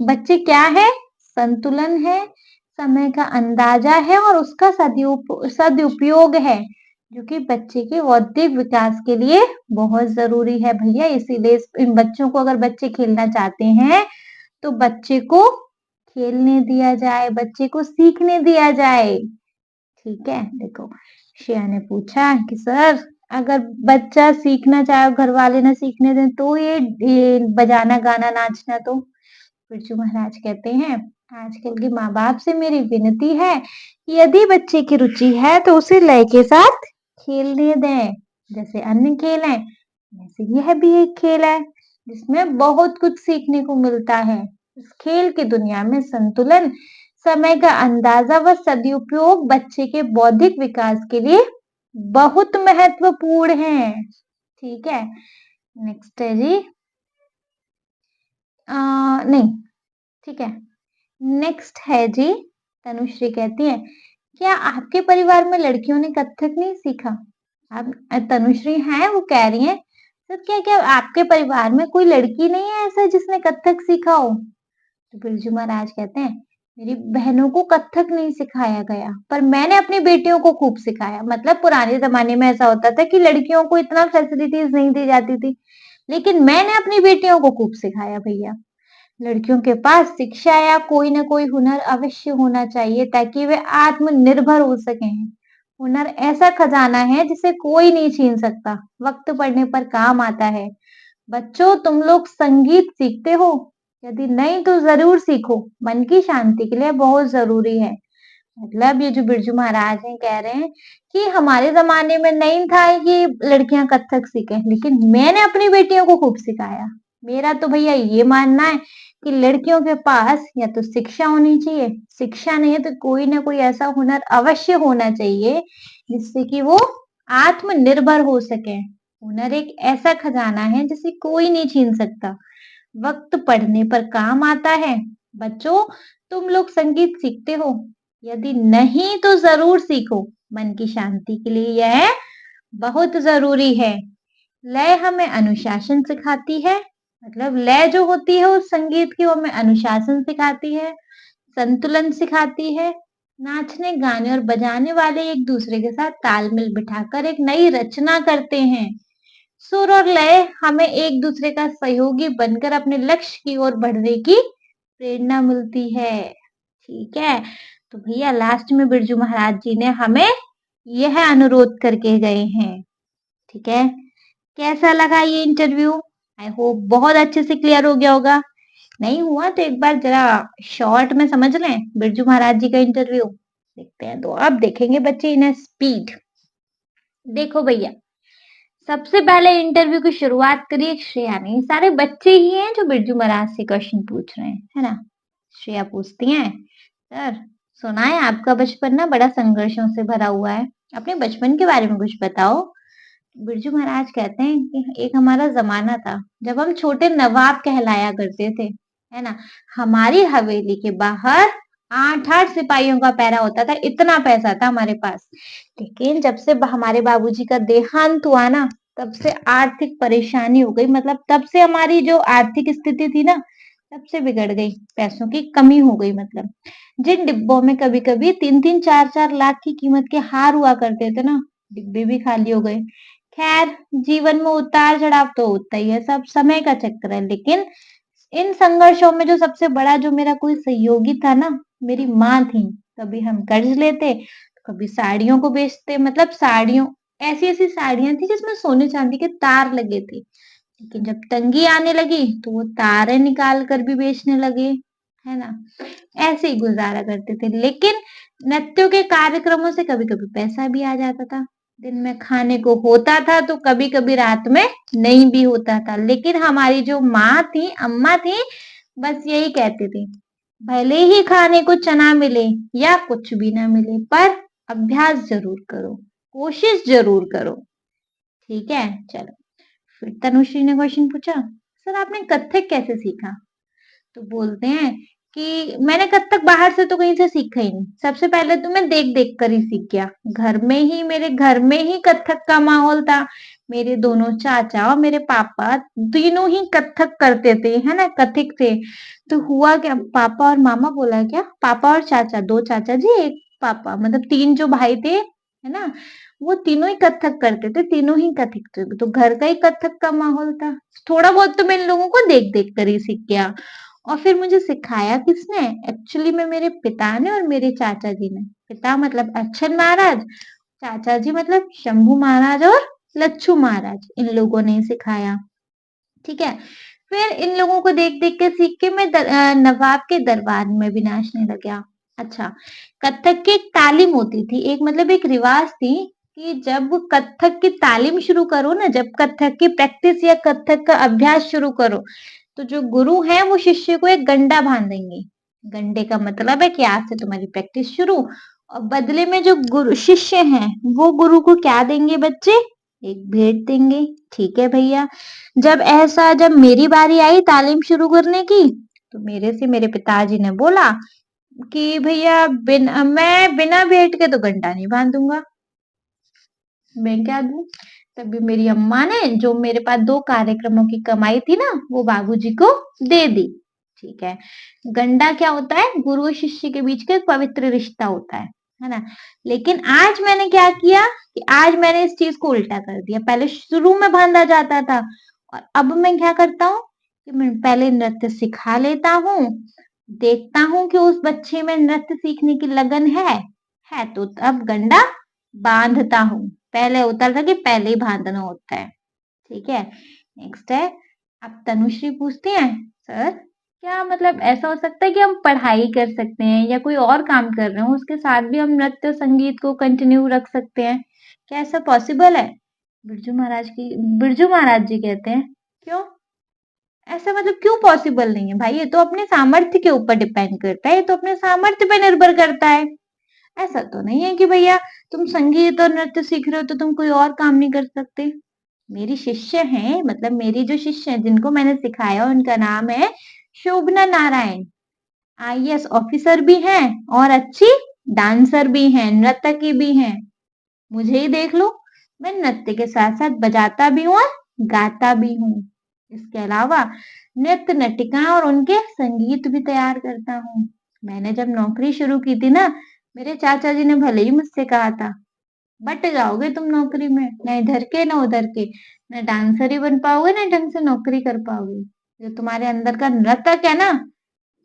बच्चे क्या है? संतुलन है, समय का अंदाजा है, और उसका सदुपयोग है, जो कि बच्चे के बौद्धिक विकास के लिए बहुत जरूरी है भैया। इसीलिए इन बच्चों को, अगर बच्चे खेलना चाहते हैं, तो बच्चे को खेलने दिया जाए, बच्चे को सीखने दिया जाए। ठीक है, देखो, श्रेया ने पूछा कि सर अगर बच्चा सीखना चाहे, घर वाले ना सीखने दें, तो ये बजाना, गाना, नाचना, तो बिरजू महाराज कहते हैं, आजकल के माँ बाप से मेरी विनती है कि यदि बच्चे की रुचि है तो उसे लय के साथ खेलने दें। जैसे अन्य खेल हैं, वैसे यह भी एक खेल है जिसमें बहुत कुछ सीखने को मिलता है। इस खेल की दुनिया में संतुलन, समय का अंदाजा व सदुपयोग बच्चे के बौद्धिक विकास के लिए बहुत महत्वपूर्ण है। ठीक है, नेक्स्ट है जी, नहीं, ठीक है, नेक्स्ट है जी, तनुश्री कहती है, क्या आपके परिवार में लड़कियों ने कथक नहीं सीखा? आप, तनुश्री हैं, वो कह रही हैं, सर क्या क्या आपके परिवार में कोई लड़की नहीं है ऐसा जिसने कथक सीखा हो? तो बिरजू महाराज कहते हैं, मेरी बहनों को कथक नहीं सिखाया गया, पर मैंने अपनी बेटियों को खूब सिखाया। मतलब पुराने जमाने में ऐसा होता था कि लड़कियों को इतना फैसिलिटीज नहीं दी जाती थी, लेकिन मैंने अपनी बेटियों को खूब सिखाया भैया। लड़कियों के पास शिक्षा या कोई ना कोई हुनर अवश्य होना चाहिए, ताकि वे आत्मनिर्भर हो सकें। हुनर ऐसा खजाना है जिसे कोई नहीं छीन सकता, वक्त पड़ने पर काम आता है। बच्चों, तुम लोग संगीत सीखते हो? यदि नहीं तो जरूर सीखो, मन की शांति के लिए बहुत जरूरी है। मतलब ये जो बिरजू महाराज हैं कह रहे हैं कि हमारे ज़माने में नहीं था कि लड़कियाँ कथक सीखें, लेकिन मैंने अपनी बेटियों को खूब सिखाया। मेरा तो भैया ये मानना है कि लड़कियों के पास या तो शिक्षा होनी चाहिए, शिक्षा नहीं है तो कोई ना कोई ऐसा हुनर अवश्य होना चाहिए जिससे कि वो आत्मनिर्भर हो सके। हुनर एक ऐसा खजाना है जिसे कोई नहीं छीन सकता। वक्त पढ़ने पर काम आता है। बच्चों, तुम लोग संगीत सीखते हो? यदि नहीं तो जरूर सीखो। मन की शांति के लिए यह बहुत जरूरी है। लय हमें अनुशासन सिखाती है। मतलब लय जो होती है उस संगीत की वो हमें अनुशासन सिखाती है, संतुलन सिखाती है। नाचने गाने और बजाने वाले एक दूसरे के साथ तालमेल बिठाकर एक नई रचना करते हैं। सुर और लय हमें एक दूसरे का सहयोगी बनकर अपने लक्ष्य की ओर बढ़ने की प्रेरणा मिलती है। ठीक है, तो भैया लास्ट में बिरजू महाराज जी ने हमें यह अनुरोध करके गए हैं। ठीक है, कैसा लगा ये इंटरव्यू? आई होप बहुत अच्छे से क्लियर हो गया होगा। नहीं हुआ तो एक बार जरा शॉर्ट में समझ लें बिरजू महाराज जी का इंटरव्यू। देखते हैं, तो अब देखेंगे बच्चे इन स्पीड। देखो भैया, सबसे पहले इंटरव्यू की शुरुआत करिए श्रेया ने। सारे बच्चे ही हैं जो बिरजू महाराज से क्वेश्चन पूछ रहे हैं, है ना। श्रेया पूछती हैं, सर सुना है आपका बचपन ना बड़ा संघर्षों से भरा हुआ है, अपने बचपन के बारे में कुछ बताओ। बिरजू महाराज कहते हैं कि एक हमारा जमाना था जब हम छोटे नवाब कहलाया करते थे, है ना। हमारी हवेली के बाहर 8-8 सिपाहियों का पहरा होता था, इतना पैसा था हमारे पास। लेकिन जब से हमारे बाबूजी का देहांत हुआ ना, तब से आर्थिक परेशानी हो गई। मतलब तब से हमारी जो आर्थिक स्थिति थी ना, तब से बिगड़ गई, पैसों की कमी हो गई। मतलब जिन डिब्बों में कभी कभी 3-3 4-4 लाख की कीमत के हार हुआ करते थे ना, डिब्बे भी खाली हो गए। खैर, जीवन में उतार चढ़ाव तो होता ही है, सब समय का चक्कर है। लेकिन इन संघर्षों में जो सबसे बड़ा जो मेरा कोई सहयोगी था ना, मेरी माँ थी। कभी हम कर्ज लेते, कभी साड़ियों को बेचते। मतलब साड़ियों, ऐसी ऐसी साड़ियां थी जिसमें सोने चांदी के तार लगे थे। लेकिन जब तंगी आने लगी तो वो तारे निकाल कर भी बेचने लगे, है ना। ऐसे ही गुजारा करते थे। लेकिन नृत्यों के कार्यक्रमों से कभी कभी पैसा भी आ जाता था। दिन में खाने को होता था तो कभी कभी रात में नहीं भी होता था। लेकिन हमारी जो माँ थी, अम्मा थी, बस यही कहते थे, भले ही खाने को चना मिले या कुछ भी ना मिले, पर अभ्यास जरूर करो, कोशिश जरूर करो। ठीक है, चलो। फिर तनुश्री ने क्वेश्चन पूछा, सर आपने कथक कैसे सीखा? तो बोलते हैं कि मैंने कथक बाहर से तो कहीं से सीखा ही नहीं। सबसे पहले तो मैं देख देख कर ही सीख गया। घर में ही, मेरे घर में ही कथक का माहौल था। मेरे दोनों चाचा और मेरे पापा तीनों ही कथक करते थे, है ना, कथिक थे। तो हुआ क्या, पापा और मामा बोला क्या, पापा और चाचा, दो चाचा जी एक पापा, मतलब तीन जो भाई थे, है ना, वो तीनों ही कथक करते थे, तीनों ही कथिक थे। तो घर का ही कथक का माहौल था। थोड़ा बहुत तो मैं इन लोगों को देख देख कर ही सीख गया। और फिर मुझे सिखाया किसने? एक्चुअली में मेरे पिता ने और मेरे चाचा जी ने। पिता मतलब अच्छन महाराज, चाचा जी मतलब शंभू महाराज और लच्छू महाराज, इन लोगों ने सिखाया। ठीक है, फिर इन लोगों को देख देख के सीख के मैं नवाब के दरबार में भी नाचने लग गया। अच्छा, कथक की एक तालीम होती थी, एक मतलब एक रिवाज थी कि जब कथक की तालीम शुरू करो ना, जब कथक की प्रैक्टिस या कथक का अभ्यास शुरू करो, तो जो गुरु है वो शिष्य को एक गंडा बांधेंगे। गंडे का मतलब है कि आज से तुम्हारी प्रैक्टिस शुरू। और बदले में जो गुरु शिष्य हैं वो गुरु को क्या देंगे बच्चे? एक भेंट देंगे। ठीक है भैया, जब मेरी बारी आई तालीम शुरू करने की, तो मेरे से मेरे पिताजी ने बोला कि भैया मैं बिना भेंट के तो घंटा नहीं बांधूंगा। मैं क्या दूं? तभी मेरी अम्मा ने जो मेरे पास 2 कार्यक्रमों की कमाई थी ना, वो बाबूजी को दे दी। ठीक है, गंडा क्या होता है? गुरु और शिष्य के बीच का एक पवित्र रिश्ता होता है ना। लेकिन आज मैंने क्या किया कि आज मैंने इस चीज को उल्टा कर दिया। पहले शुरू में बांधा जाता था, और अब मैं क्या करता हूँ कि मैं पहले नृत्य सिखा लेता हूँ, देखता हूँ कि उस बच्चे में नृत्य सीखने की लगन है तो अब गंडा बांधता हूँ। पहले होता था कि पहले ही बांधना होता है। ठीक है, नेक्स्ट है, अब तनुश्री पूछती है, सर क्या मतलब ऐसा हो सकता है कि हम पढ़ाई कर सकते हैं या कोई और काम कर रहे हो उसके साथ भी हम नृत्य संगीत को कंटिन्यू रख सकते हैं? क्या ऐसा पॉसिबल है? बिरजू महाराज जी कहते हैं। क्यों? ऐसा मतलब क्यों पॉसिबल नहीं है भाई? ये तो अपने सामर्थ्य के ऊपर डिपेंड करता है, ये तो अपने सामर्थ्य पे निर्भर करता है। ऐसा तो नहीं है कि भैया तुम संगीत और नृत्य सीख रहे हो तो तुम कोई और काम नहीं कर सकते। मेरी शिष्य हैं, मतलब मेरी जो शिष्य हैं जिनको मैंने सिखाया उनका नाम है शोभना नारायण। आईएएस ऑफिसर भी हैं और अच्छी डांसर भी हैं, नर्तकी भी हैं। मुझे ही देख लो, मैं नृत्य के साथ साथ बजाता भी हूँ और गाता भी हूँ। इसके अलावा नृत्य नटिकाएं और उनके संगीत भी तैयार करता हूँ। मैंने जब नौकरी शुरू की थी ना, मेरे चाचा जी ने भले ही मुझसे कहा था, बट जाओगे तुम नौकरी में, न इधर के न उधर के, न डांसर ही बन पाओगे न ढंग से नौकरी कर पाओगे। जो तुम्हारे अंदर का नर्तक है ना,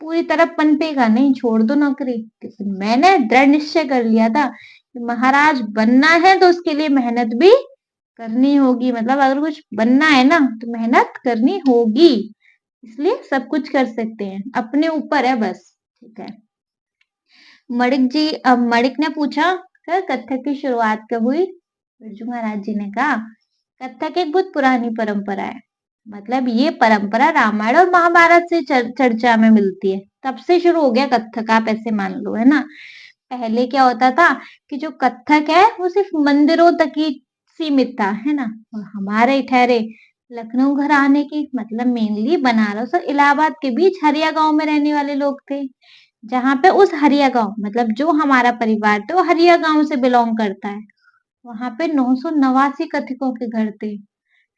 पूरी तरह पनपेगा नहीं, छोड़ दो नौकरी। लेकिन मैंने दृढ़ निश्चय कर लिया था कि महाराज बनना है तो उसके लिए मेहनत भी करनी होगी। मतलब अगर कुछ बनना है ना तो मेहनत करनी होगी, इसलिए सब कुछ कर सकते हैं, अपने ऊपर है बस। ठीक है। मणिक ने पूछा, "सर कथक की शुरुआत कब हुई?" बिरजू महाराज जी ने कहा, कथक एक बहुत पुरानी परंपरा है। मतलब ये परंपरा रामायण और महाभारत से चर्चा में मिलती है, तब से शुरू हो गया कथक, आप ऐसे मान लो, है ना। पहले क्या होता था कि जो कथक है वो सिर्फ मंदिरों तक ही सीमित था, है ना। और हमारे ठहरे लखनऊ घराने की, मतलब मेनली बनारस और इलाहाबाद के बीच हरिया गांव में रहने वाले लोग थे, जहाँ पे उस हरिया गांव, मतलब जो हमारा परिवार था वो हरिया गांव से बिलोंग करता है। वहां पे 989 कथिकों के घर थे,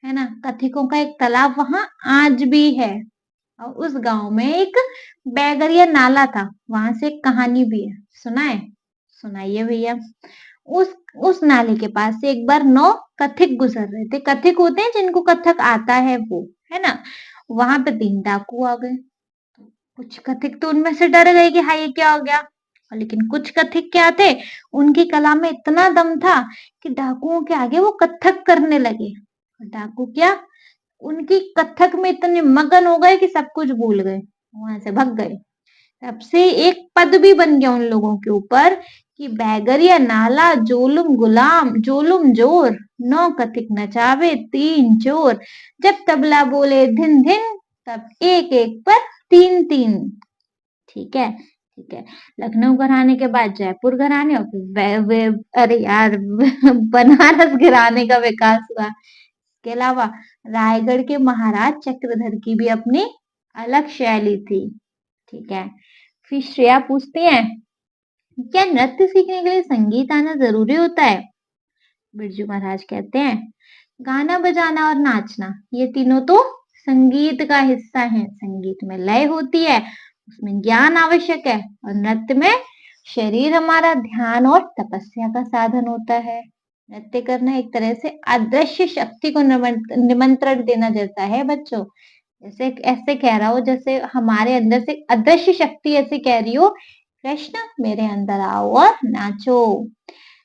है ना। कथिकों का एक तालाब वहां आज भी है। और उस गांव में एक बैगरिया नाला था, वहां से एक कहानी भी है, सुना है? सुनाइए भैया। उस उस नाले के पास से एक बार 9 कथिक गुजर रहे थे। कथिक होते हैं जिनको कथक आता है वो, है ना। वहां पे 3 डाकू आ गए। कुछ कथिक तो उनमें से डर गए कि हाँ ये क्या हो गया। और लेकिन कुछ कथिक क्या थे, उनकी कला में इतना दम था कि डाकुओं के आगे वो कथक करने लगे। और डाकू क्या, उनकी कथक में इतने मगन हो गए कि सब कुछ भूल गए, वहां से भग गए। तब से एक पद भी बन गया उन लोगों के ऊपर कि बैगरिया नाला जोलुम गुलाम जोलुम जोर, 9 कथिक नचावे 3 चोर, जब तबला बोले धिन धिन, तब एक एक पर 3 3। ठीक है, ठीक है। लखनऊ घराने के बाद जयपुर घराने और फिर अरे यार बनारस घराने का विकास हुआ। इसके अलावा रायगढ़ के महाराज चक्रधर की भी अपनी अलग शैली थी। ठीक है। फिर श्रेया पूछती है, क्या नृत्य सीखने के लिए संगीत आना जरूरी होता है? बिरजू महाराज कहते हैं, गाना बजाना और नाचना ये तीनों तो संगीत का हिस्सा है। संगीत में लय होती है, उसमें ज्ञान आवश्यक है, और नृत्य में शरीर हमारा ध्यान और तपस्या का साधन होता है। नृत्य करना एक तरह से अदृश्य शक्ति को निमंत्रण देना जैसा है बच्चों। जैसे ऐसे कह रहा हो जैसे हमारे अंदर से अदृश्य शक्ति ऐसे कह रही हो, कृष्ण मेरे अंदर आओ और नाचो।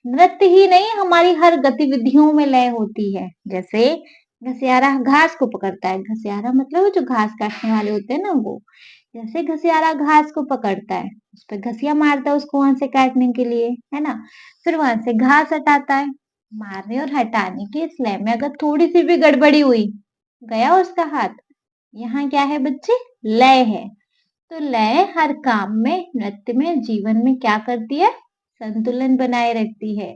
नृत्य ही नहीं, हमारी हर गतिविधियों में लय होती है। जैसे घसियारा घास को पकड़ता है, घसियारा मतलब वो जो घास काटने वाले होते हैं ना वो। जैसे घसियारा घास को पकड़ता है, उस पर घसिया मारता है उसको वहां से काटने के लिए, है ना। फिर वहां से घास हटाता है। मारने और हटाने के इस लय में अगर थोड़ी सी भी गड़बड़ी हुई, गया उसका हाथ। यहाँ क्या है बच्चे? लय है। तो लय हर काम में, नृत्य में, जीवन में क्या करती है? संतुलन बनाए रखती है।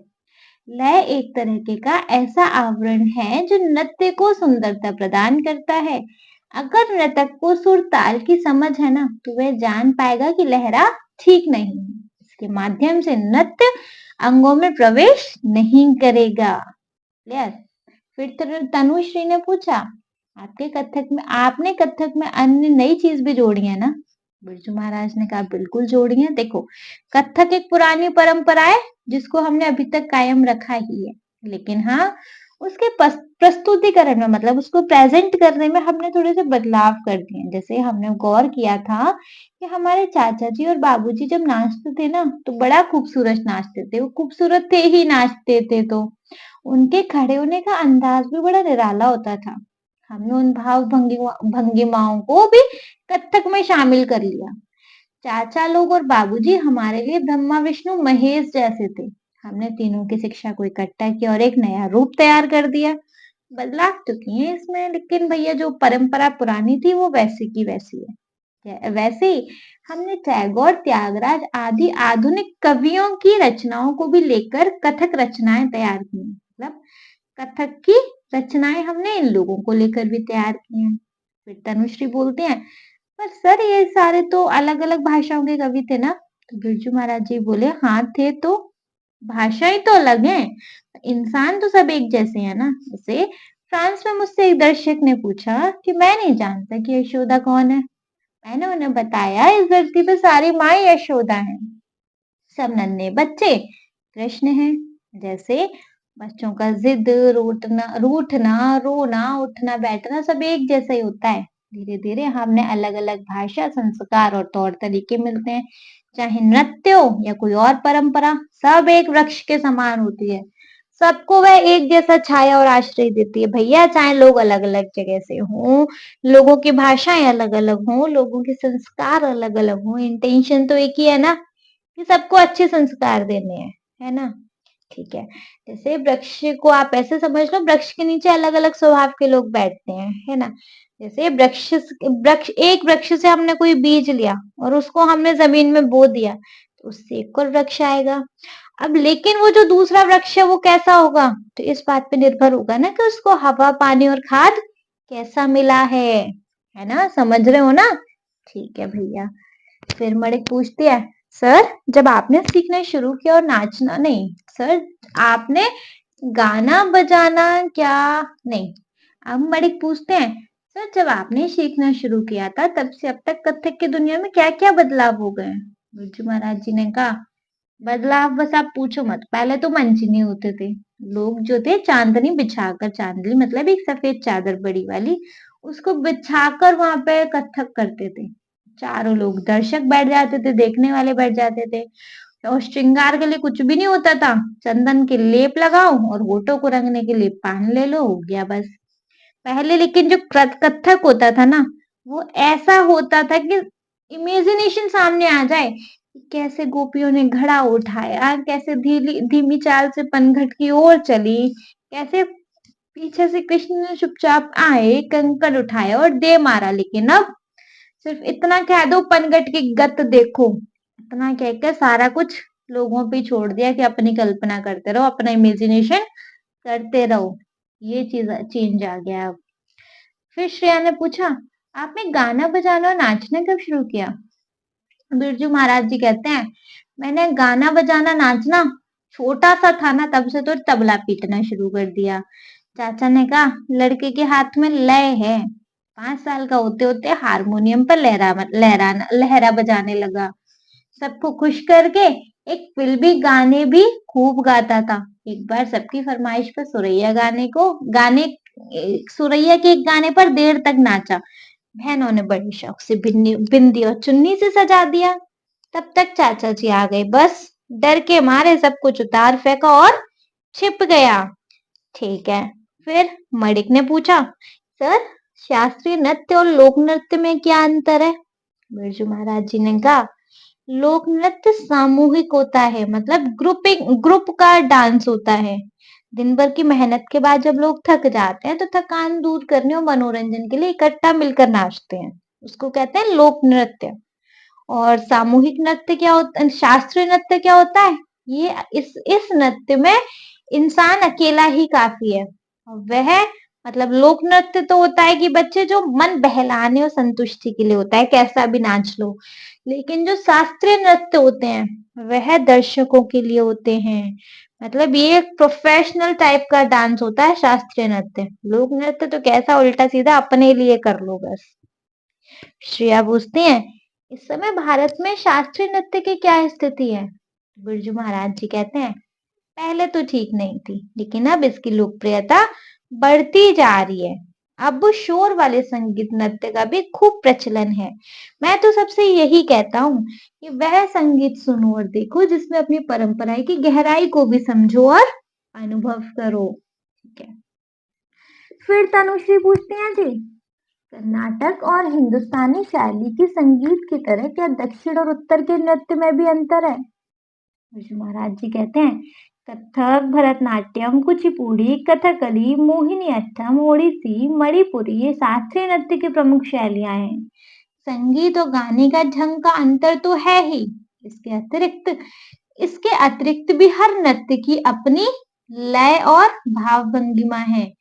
लय एक तरीके का ऐसा आवरण है जो नृत्य को सुंदरता प्रदान करता है। अगर नृतक को सुर ताल की समझ है ना, तो वह जान पाएगा कि लहरा ठीक नहीं है। इसके माध्यम से नृत्य अंगों में प्रवेश नहीं करेगा। क्लियर? फिर तनुश्री ने पूछा, आपने कथक में अन्य नई चीज भी जोड़ी है ना? बिरजू महाराज ने कहा, बिल्कुल जोड़ी है। देखो, कथक एक पुरानी परंपरा है जिसको हमने अभी तक कायम रखा ही है, लेकिन हाँ उसके प्रस्तुतिकरण में, मतलब उसको प्रेजेंट करने में हमने थोड़े से बदलाव कर दिए। जैसे हमने गौर किया था कि हमारे चाचा जी और बाबूजी जब नाचते थे ना तो बड़ा खूबसूरत नाचते थे, वो खूबसूरत थे ही नाचते थे, तो उनके खड़े होने का अंदाज भी बड़ा निराला होता था। हमने उन भाव भंगिमाओं को भी कथक में शामिल कर लिया। चाचा लोग और बाबूजी हमारे लिए ब्रह्मा विष्णु महेश जैसे थे। हमने तीनों की शिक्षा को इकट्ठा किया और एक नया रूप तैयार कर दिया। बदलाव तो किए इसमें, लेकिन भैया जो परंपरा पुरानी थी वो वैसी की वैसी है। वैसे ही हमने टैगोर, त्यागराज आदि आधुनिक कवियों की रचनाओं को भी लेकर कथक रचनाएं तैयार की। मतलब कथक की रचनाएं हमने इन लोगों को लेकर भी तैयार की हैं। फिर तनुश्री बोलते हैं, पर सर ये सारे तो अलग अलग भाषाओं के कवि थे ना? तो बिरजू महाराज जी बोले, हाँ थे तो, भाषाएं तो अलग हैं, इंसान तो सब एक जैसे हैं ना। जैसे फ्रांस में मुझसे एक दर्शक ने पूछा कि मैं नहीं जानता कि यशोदा कौन है। मैंने उन्हें बताया, इस धरती पे सारी माँ यशोदा हैं, सब नन्हे बच्चे कृष्ण हैं। जैसे बच्चों का जिद, रूठना, रोना, उठना बैठना सब एक जैसा ही होता है। धीरे धीरे हमने अलग अलग भाषा, संस्कार और तौर तरीके मिलते हैं। चाहे नृत्य हो या कोई और परंपरा, सब एक वृक्ष के समान होती है। सबको वह एक जैसा छाया और आश्रय देती है भैया, चाहे लोग अलग अलग जगह से हों, लोगों की भाषाएं अलग अलग हों, लोगों के संस्कार अलग अलग हों, इंटेंशन तो एक ही है ना, कि सबको अच्छे संस्कार देने हैं, है ना? ठीक है। जैसे वृक्ष को आप ऐसे समझ लो, वृक्ष के नीचे अलग अलग स्वभाव के लोग बैठते हैं, है ना? जैसे एक वृक्ष से हमने कोई बीज लिया और उसको हमने जमीन में बो दिया, तो उससे एक और वृक्ष आएगा। अब लेकिन वो जो दूसरा वृक्ष है वो कैसा होगा, तो इस बात पे निर्भर होगा ना कि उसको हवा, पानी और खाद कैसा मिला है ना? समझ रहे हो ना? ठीक है भैया। फिर मणिक पूछती है, सर जब आपने सीखना शुरू किया और नाचना नहीं, सर आपने गाना बजाना क्या नहीं। अब मणिक पूछते हैं, सर जब आपने सीखना शुरू किया था तब से अब तक कथक की दुनिया में क्या क्या बदलाव हो गए? बिरजू महाराज जी ने कहा, बदलाव बस आप पूछो मत, पहले तो मंच नहीं होते थे। लोग जो थे चांदनी बिछाकर, चांदनी मतलब एक सफेद चादर बड़ी वाली, उसको बिछाकर वहां पे कथक करते थे। चारों लोग दर्शक बैठ जाते थे, देखने वाले बैठ जाते थे। और श्रृंगार के लिए कुछ भी नहीं होता था, चंदन के लेप लगाओ और होठों को रंगने के लिए पान ले लो, हो गया बस। पहले लेकिन जो कथक होता था ना, वो ऐसा होता था कि इमेजिनेशन सामने आ जाए। कैसे गोपियों ने घड़ा उठाया, कैसे धीमी चाल से पनघट की ओर चली, कैसे पीछे से कृष्ण ने चुपचाप आए, कंकड़ उठाया और दे मारा। लेकिन अब सिर्फ इतना कह दो, पनघट की गत देखो, इतना कहकर सारा कुछ लोगों पे छोड़ दिया कि अपनी कल्पना करते रहो, अपना इमेजिनेशन करते रहो। ये चीज चेंज आ गया अब। फिर श्रेया ने पूछा, आपने गाना बजाना और नाचना कब शुरू किया? बिरजू महाराज जी कहते हैं, मैंने गाना बजाना नाचना छोटा सा था ना तब से तो तबला पीटना शुरू कर दिया। चाचा ने कहा, लड़के के हाथ में लय है। 5 साल का होते होते हारमोनियम पर लहरा बजाने लगा। सबको खुश करके एक फिल्मी गाने भी खूब गाता था। एक बार सबकी फरमाइश पर सुरैया के एक गाने पर देर तक नाचा। बहनों ने बड़े शौक से बिंदी और चुन्नी से सजा दिया। तब तक चाचा जी आ गए, बस डर के मारे सब कुछ उतार फेंका और छिप गया। ठीक है। फिर मणिक ने पूछा, सर शास्त्रीय नृत्य और लोक नृत्य में क्या अंतर है? बिरजू महाराज जी ने कहा, लोक नृत्य सामूहिक होता है, मतलब ग्रुप का डांस होता है। दिन भर की मेहनत के बाद जब लोग थक जाते हैं तो थकान दूर करने और मनोरंजन के लिए इकट्ठा मिलकर नाचते हैं, उसको कहते हैं लोक नृत्य। और सामूहिक नृत्य क्या होता है, शास्त्रीय नृत्य क्या होता है, ये इस नृत्य में इंसान अकेला ही काफी है। वह मतलब लोक नृत्य तो होता है कि बच्चे जो मन बहलाने और संतुष्टि के लिए होता है, कैसा भी नाच लो। लेकिन जो शास्त्रीय नृत्य होते हैं वह दर्शकों के लिए होते हैं। मतलब ये एक प्रोफेशनल टाइप का डांस होता है शास्त्रीय नृत्य। लोक नृत्य तो कैसा उल्टा सीधा अपने लिए कर लो बस। श्रेया पूछती हैं, इस समय भारत में शास्त्रीय नृत्य की क्या स्थिति है? बिरजू महाराज जी कहते हैं, पहले तो ठीक नहीं थी, लेकिन अब इसकी लोकप्रियता बढ़ती जा रही है। अब शोर वाले संगीत नृत्य का भी खूब प्रचलन है। मैं तो सबसे यही कहता हूँ कि वह संगीत सुनो और देखो जिसमें अपनी परंपरा की गहराई को भी समझो और अनुभव करो। ठीक है। फिर तनुश्री पूछती हैं जी, कर्नाटक और हिंदुस्तानी शैली की संगीत की तरह क्या दक्षिण और उत्तर के नृत्य में भी अंतर है? विष्णु महाराज जी कहते हैं, कथक, भरतनाट्यम, कुचिपुड़ी, कथकली, मोहिनीअट्टम, ओडिसी, मणिपुरी ये शास्त्रीय नृत्य की प्रमुख शैलियां हैं। संगीत और गाने का ढंग का अंतर तो है ही, इसके अतिरिक्त भी हर नृत्य की अपनी लय और भाव भंगिमा है।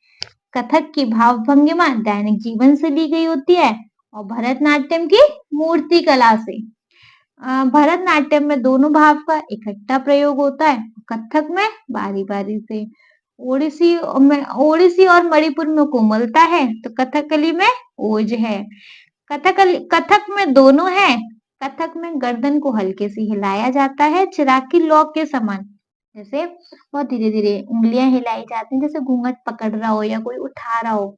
कथक की भाव भंगिमा दैनिक जीवन से ली गई होती है और भरतनाट्यम की मूर्ति कला से। भरतनाट्यम में दोनों भाव का इकट्ठा प्रयोग होता है, कथक में बारी बारी से। ओडिसी और मणिपुर में कोमलता है तो कथकली में ओज है। कथक में दोनों है। कथक में गर्दन को हल्के से हिलाया जाता है चिराग की लॉक के समान, जैसे बहुत धीरे धीरे उंगलियां हिलाई जाती हैं, जैसे घूंघट पकड़ रहा हो या कोई उठा रहा हो।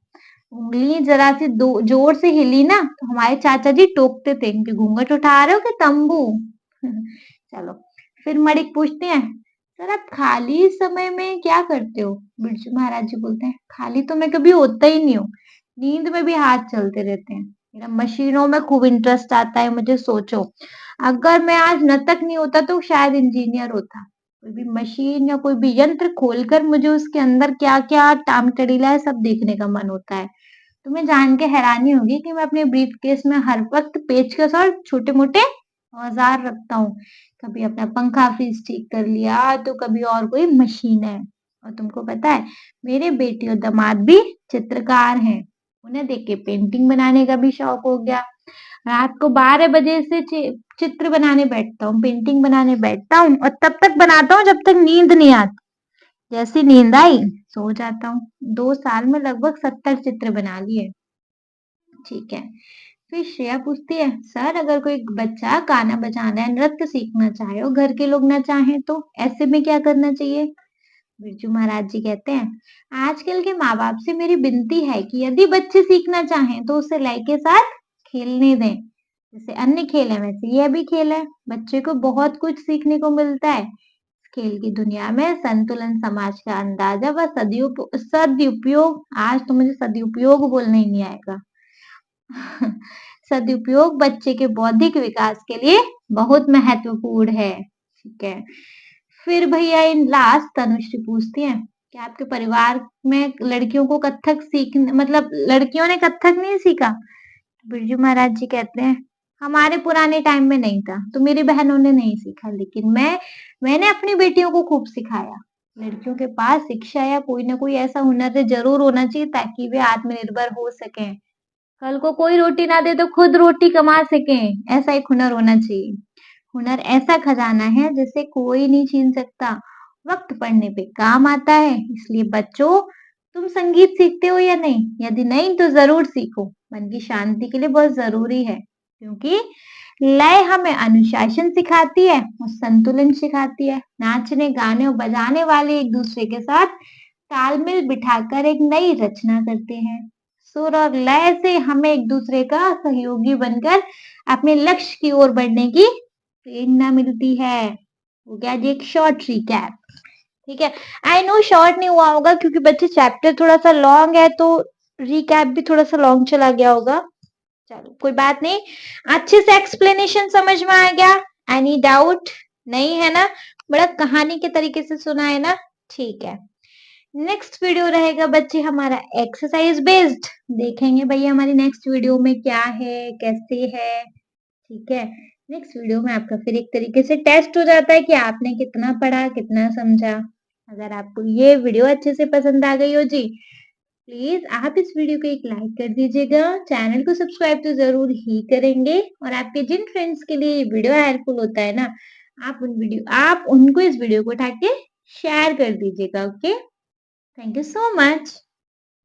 उंगली जरा सी जोर से हिली ना तो हमारे चाचा जी टोकते थे कि घूंघट उठा रहे हो कि तंबू। चलो फिर मणिक पूछते हैं, सर आप खाली समय में क्या करते हो? बिरजू महाराज जी बोलते हैं, खाली तो मैं कभी होता ही नहीं हूँ, नींद में भी हाथ चलते रहते हैं। मेरा मशीनों में खूब इंटरेस्ट आता है। मुझे सोचो, अगर मैं आज नर्तक नहीं होता तो शायद इंजीनियर होता। कोई भी मशीन या कोई भी यंत्र खोलकर मुझे उसके अंदर क्या क्या टाम टड़ीला है सब देखने का मन होता है। तुम्हें जान के हैरानी होगी कि मैं अपने ब्रीफकेस में हर वक्त पेचकस और छोटे मोटे औजार रखता हूँ। कभी अपना पंखा फ्रीज ठीक कर लिया तो कभी और कोई मशीन है। और तुमको पता है, मेरे बेटी और दामाद भी चित्रकार हैं। उन्हें देख के पेंटिंग बनाने का भी शौक हो गया। रात को 12 बजे से चित्र बनाने बैठता हूँ, पेंटिंग बनाने बैठता हूँ और तब तक बनाता हूँ जब तक नींद नहीं आती। जैसी नींद आई सो जाता हूँ। 2 साल में लगभग 70 चित्र बना लिए। ठीक है। फिर श्रेया पूछती है, सर अगर कोई बच्चा गाना बजाना है, नृत्य सीखना चाहे और घर के लोग ना चाहें तो ऐसे में क्या करना चाहिए? बिरजू महाराज जी कहते हैं, आजकल के माँ बाप से मेरी विनती है कि यदि बच्चे सीखना चाहें तो उसे लय के साथ खेलने दें। जैसे अन्य खेल है वैसे यह भी खेल है। बच्चे को बहुत कुछ सीखने को मिलता है। खेल की दुनिया में संतुलन, समाज का अंदाजा व सदुपयोग, आज तो मुझे सदुपयोग बोलना ही नहीं आएगा। सदुपयोग बच्चे के बौद्धिक विकास के लिए बहुत महत्वपूर्ण है। ठीक है। फिर भैया इन लास्ट तनुश्री पूछती है कि आपके परिवार में लड़कियों को कथक सीखने, मतलब लड़कियों ने कथक नहीं सीखा? बिरजू महाराज जी कहते हैं, हमारे पुराने टाइम में नहीं था तो मेरी बहनों ने नहीं सीखा, लेकिन मैंने अपनी बेटियों को खूब सिखाया। लड़कियों के पास शिक्षा या कोई ना कोई ऐसा हुनर जरूर होना चाहिए ताकि वे आत्मनिर्भर हो सकें। कल को कोई रोटी ना दे तो खुद रोटी कमा सकें, ऐसा एक हुनर होना चाहिए। हुनर ऐसा खजाना है जिसे कोई नहीं छीन सकता, वक्त पड़ने पे काम आता है। इसलिए बच्चों, तुम संगीत सीखते हो या नहीं? यदि नहीं तो जरूर सीखो, मन की शांति के लिए बहुत जरूरी है। क्योंकि लय हमें अनुशासन सिखाती है और संतुलन सिखाती है। नाचने गाने और बजाने वाले एक दूसरे के साथ तालमेल बिठाकर एक नई रचना करते हैं। सुर और लय से हमें एक दूसरे का सहयोगी बनकर अपने लक्ष्य की ओर बढ़ने की प्रेरणा मिलती है। हो गया जी एक शॉर्ट रिकैप। ठीक है। आई नो शॉर्ट नहीं हुआ होगा क्योंकि बच्चे चैप्टर थोड़ा सा लॉन्ग है तो रिकैप भी थोड़ा सा लॉन्ग चला गया होगा। चलो कोई बात नहीं, अच्छे से एक्सप्लेनेशन समझ में आ गया? Any doubt? नहीं है ना? बड़ा कहानी के तरीके से सुना है ना? ठीक है। नेक्स्ट वीडियो रहेगा बच्चे हमारा एक्सरसाइज बेस्ड। देखेंगे भैया हमारी नेक्स्ट वीडियो में क्या है, कैसे है। ठीक है। नेक्स्ट वीडियो में आपका फिर एक तरीके से टेस्ट हो जाता है कि आपने कितना पढ़ा, कितना समझा। अगर आपको ये वीडियो अच्छे से पसंद आ गई हो जी, प्लीज आप इस वीडियो को एक लाइक कर दीजिएगा। चैनल को सब्सक्राइब तो जरूर ही करेंगे और आपके जिन फ्रेंड्स के लिए ये वीडियो हेल्पफुल होता है ना, आप उनको इस वीडियो को उठा के शेयर कर दीजिएगा। Okay, thank you so much.